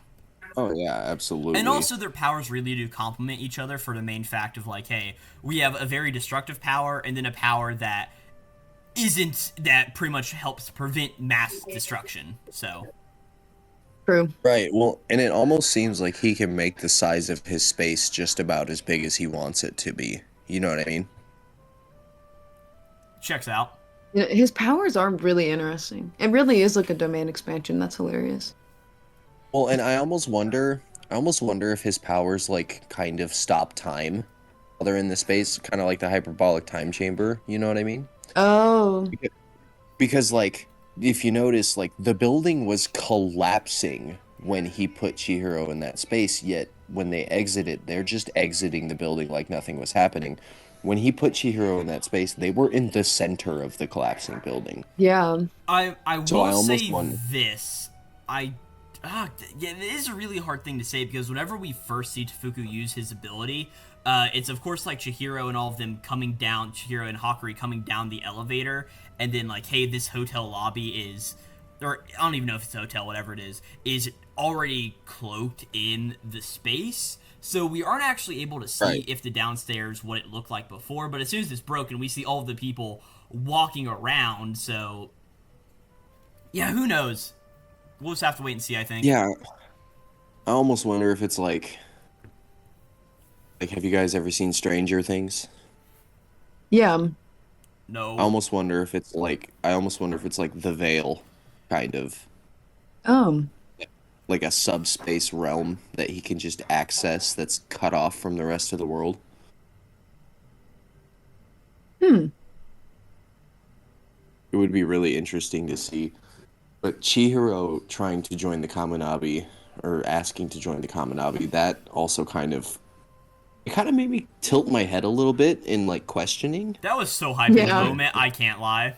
Oh yeah, absolutely. And also their powers really do complement each other for the main fact of like, hey, we have a very destructive power and then a power that pretty much helps prevent mass destruction. So True. Right. Well, and it almost seems like he can make the size of his space just about as big as he wants it to be. You know what I mean? Checks out. His powers are really interesting. It really is like a domain expansion. That's hilarious. Well, and I almost wonder if his powers like kind of stop time while they're in the space, kind of like the hyperbolic time chamber. You know what I mean? Oh, Because like if you notice, like the building was collapsing when he put Chihiro in that space, yet when they exited, they're just exiting the building like nothing was happening. When he put Chihiro in that space, they were in the center of the collapsing building. yeah. I So I will almost say wonder. this. Yeah, it is a really hard thing to say because whenever we first see Tefuku use his ability, it's of course like Chihiro and all of them coming down, Chihiro and Hakuri coming down the elevator, and then like, hey, this hotel lobby is, or I don't even know if it's a hotel, whatever it is already cloaked in the space. So we aren't actually able to see Right. if the downstairs what it looked like before, but as soon as it's broken, we see all of the people walking around. So yeah, who knows? We'll just have to wait and see, I think. Yeah, I almost wonder if it's like have you guys ever seen Stranger Things? Yeah. No. I almost wonder if it's like the Veil, kind of Oh. like a subspace realm that he can just access that's cut off from the rest of the world. Hmm. It would be really interesting to see. But Chihiro trying to join the Kamunabi or asking to join the Kamunabi, that also it kind of made me tilt my head a little bit in like questioning. That was so hype in the Yeah. moment, I can't lie.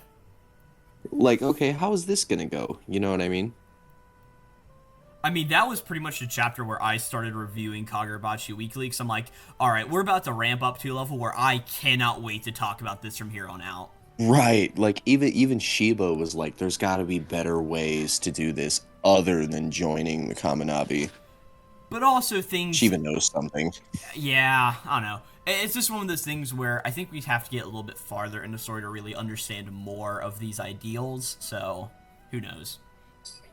Like, okay, how is this gonna go? You know what I mean? I mean, that was pretty much the chapter where I started reviewing Kagurabachi Weekly, because I'm like, alright, we're about to ramp up to a level where I cannot wait to talk about this from here on out. Right. Like even Shiba was like, there's got to be better ways to do this other than joining the Kamunabi. But also things... Shiba knows something. Yeah, I don't know. It's just one of those things where I think we'd have to get a little bit farther in the story to really understand more of these ideals, so who knows.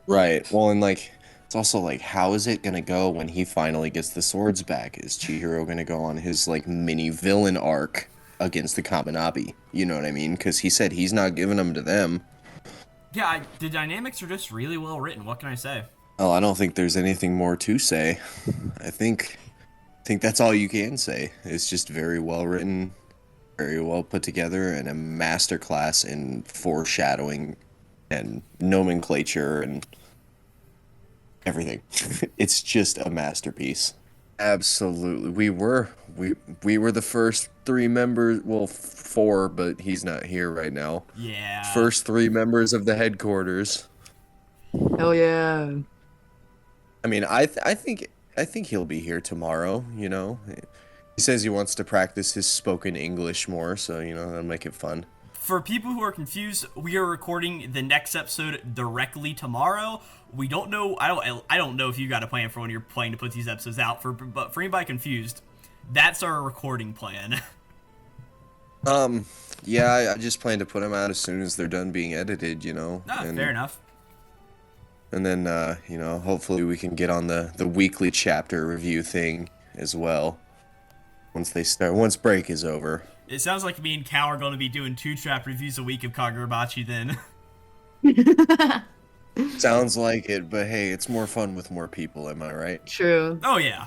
Right. Well, and like, it's also like, how is it gonna go when he finally gets the swords back? Is Chihiro gonna go on his like mini villain arc against the Kamunabi? You know what I mean? Because he said he's not giving them to them. Yeah, the dynamics are just really well written, what can I say? Oh, I don't think there's anything more to say. I think that's all you can say. It's just very well written, very well put together, and a masterclass in foreshadowing and nomenclature and everything. It's just a masterpiece. Absolutely. We were the first three members, well, four, but he's not here right now. Yeah. First three members of the headquarters. Hell yeah. I mean, I think he'll be here tomorrow, you know. He says he wants to practice his spoken English more, so, you know, that'll make it fun. For people who are confused, we are recording the next episode directly tomorrow. We don't know. I don't know if you got a plan for when you're planning to put these episodes out. But for anybody confused, that's our recording plan. Yeah, I just plan to put them out as soon as they're done being edited, you know. Fair enough. And then, you know, hopefully we can get on the weekly chapter review thing as well. Once break is over. It sounds like me and Cal are going to be doing 2 chapter reviews a week of Kagurabachi then. Sounds like it, but hey, it's more fun with more people, am I right? True. Oh yeah.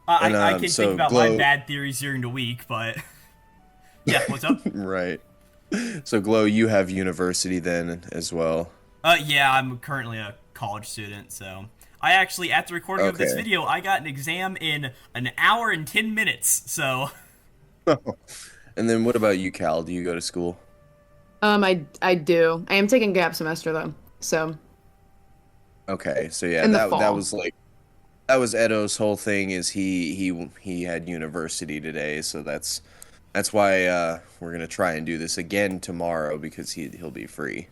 I can so think about my Glow- bad theories during the week, but yeah, what's up? Right. So, Glow, you have university then as well. Yeah, I'm currently a college student, so I actually, at the recording of this Okay. video, I got an exam in an hour and 10 minutes, so... And then what about you, Cal? Do you go to school? I do. I am taking gap semester though. So Okay, so yeah, In the that fall. was Edo's whole thing is he had university today, so that's why we're gonna try and do this again tomorrow because he'll be free.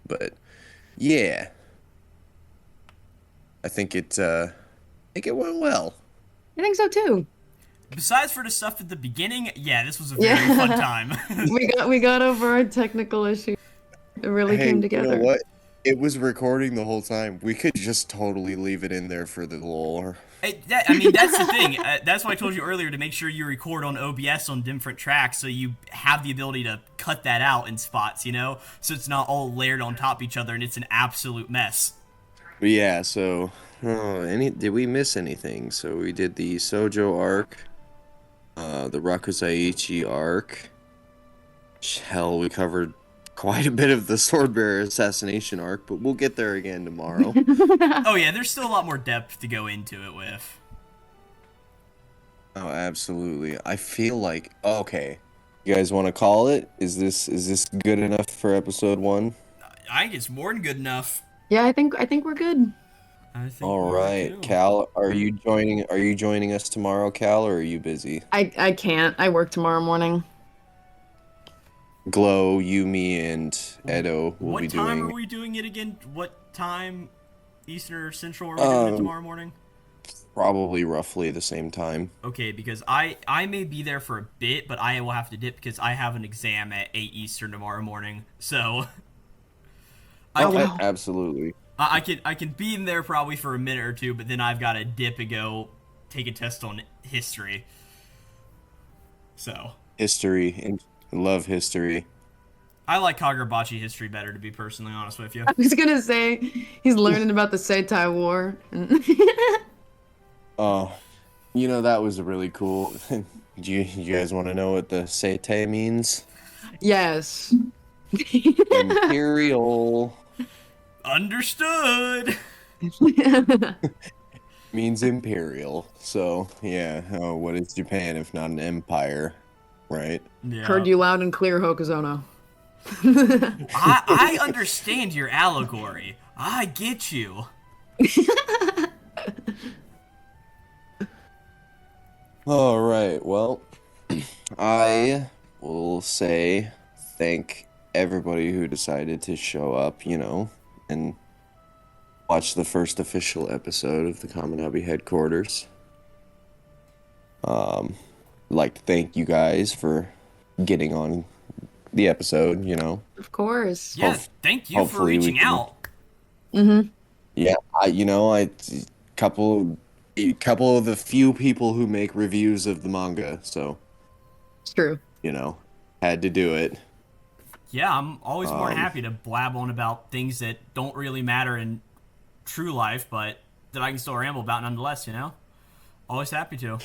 But yeah, I think it went well. I think so too. Besides for the stuff at the beginning, yeah, this was a very Yeah. fun time. We got over our technical issue. It really Hey, came you together. know what? It was recording the whole time. We could just totally leave it in there for the lore. I mean, that's the thing. That's why I told you earlier to make sure you record on OBS on different tracks so you have the ability to cut that out in spots, you know? So it's not all layered on top of each other and it's an absolute mess. But yeah, so did we miss anything? So we did the Sojo Arc, the Rakuzaichi Arc. Hell, we covered quite a bit of the Swordbearer assassination arc, but we'll get there again tomorrow. Oh yeah, there's still a lot more depth to go into it with. Oh, absolutely. I feel like okay. You guys want to call it? Is this good enough for episode 1? I think it's more than good enough. Yeah, I think we're good. I think All right, Cal, are you joining us tomorrow, Cal, or are you busy? I can't. I work tomorrow morning. Glow, Yumi, and Edo will be doing. What time are we doing it again? What time, Eastern or Central, are we doing it tomorrow morning? Probably roughly the same time. Okay, because I may be there for a bit, but I will have to dip because I have an exam at 8 Eastern tomorrow morning. So, Absolutely. I can be in there probably for a minute or two, but then I've got to dip and go take a test on history. So. History, and love history. I like Kagurabachi history better, to be personally honest with you. I was gonna say he's learning about the Seitai War. Oh, that was really cool. Do you guys want to know what the Seitei means? Yes. Imperial. Understood. Means imperial. So, yeah. Oh, what is Japan if not an empire? Right? Yeah. Heard you loud and clear, Hokuzono. I understand your allegory. I get you. All right. Well, I will say thank everybody who decided to show up, and watch the first official episode of the Kamunabi Headquarters. Like to thank you guys for getting on the episode, Of course. Yeah, thank you for reaching out. Mm-hmm. Yeah, couple of the few people who make reviews of the manga, so It's true. Had to do it. Yeah, I'm always more than happy to blab on about things that don't really matter in true life, but that I can still ramble about nonetheless, Always happy to.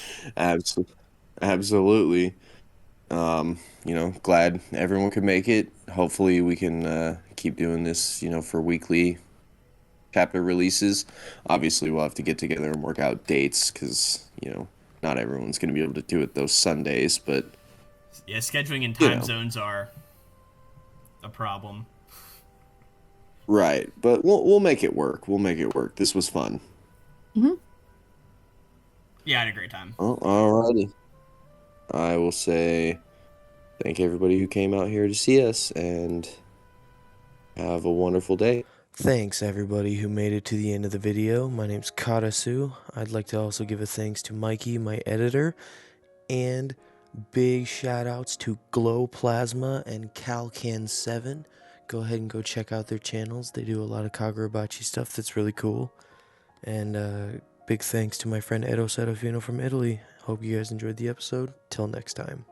Absolutely. Glad everyone could make it. Hopefully we can keep doing this, for weekly chapter releases. Obviously we'll have to get together and work out dates because, not everyone's going to be able to do it those Sundays, but... Yeah, scheduling and time zones are a problem. Right, but we'll make it work. We'll make it work. This was fun. Mm-hmm. Yeah, I had a great time. Oh, alrighty. I will say thank everybody who came out here to see us, and have a wonderful day. Thanks everybody who made it to the end of the video. My name's Karasu. I'd like to also give a thanks to Mikey, my editor, and big shout outs to Glowplasma and Calcan 7. Go ahead and go check out their channels. They do a lot of Kagurabachi stuff that's really cool. And big thanks to my friend Edo Serafino from Italy. Hope you guys enjoyed the episode. Till next time.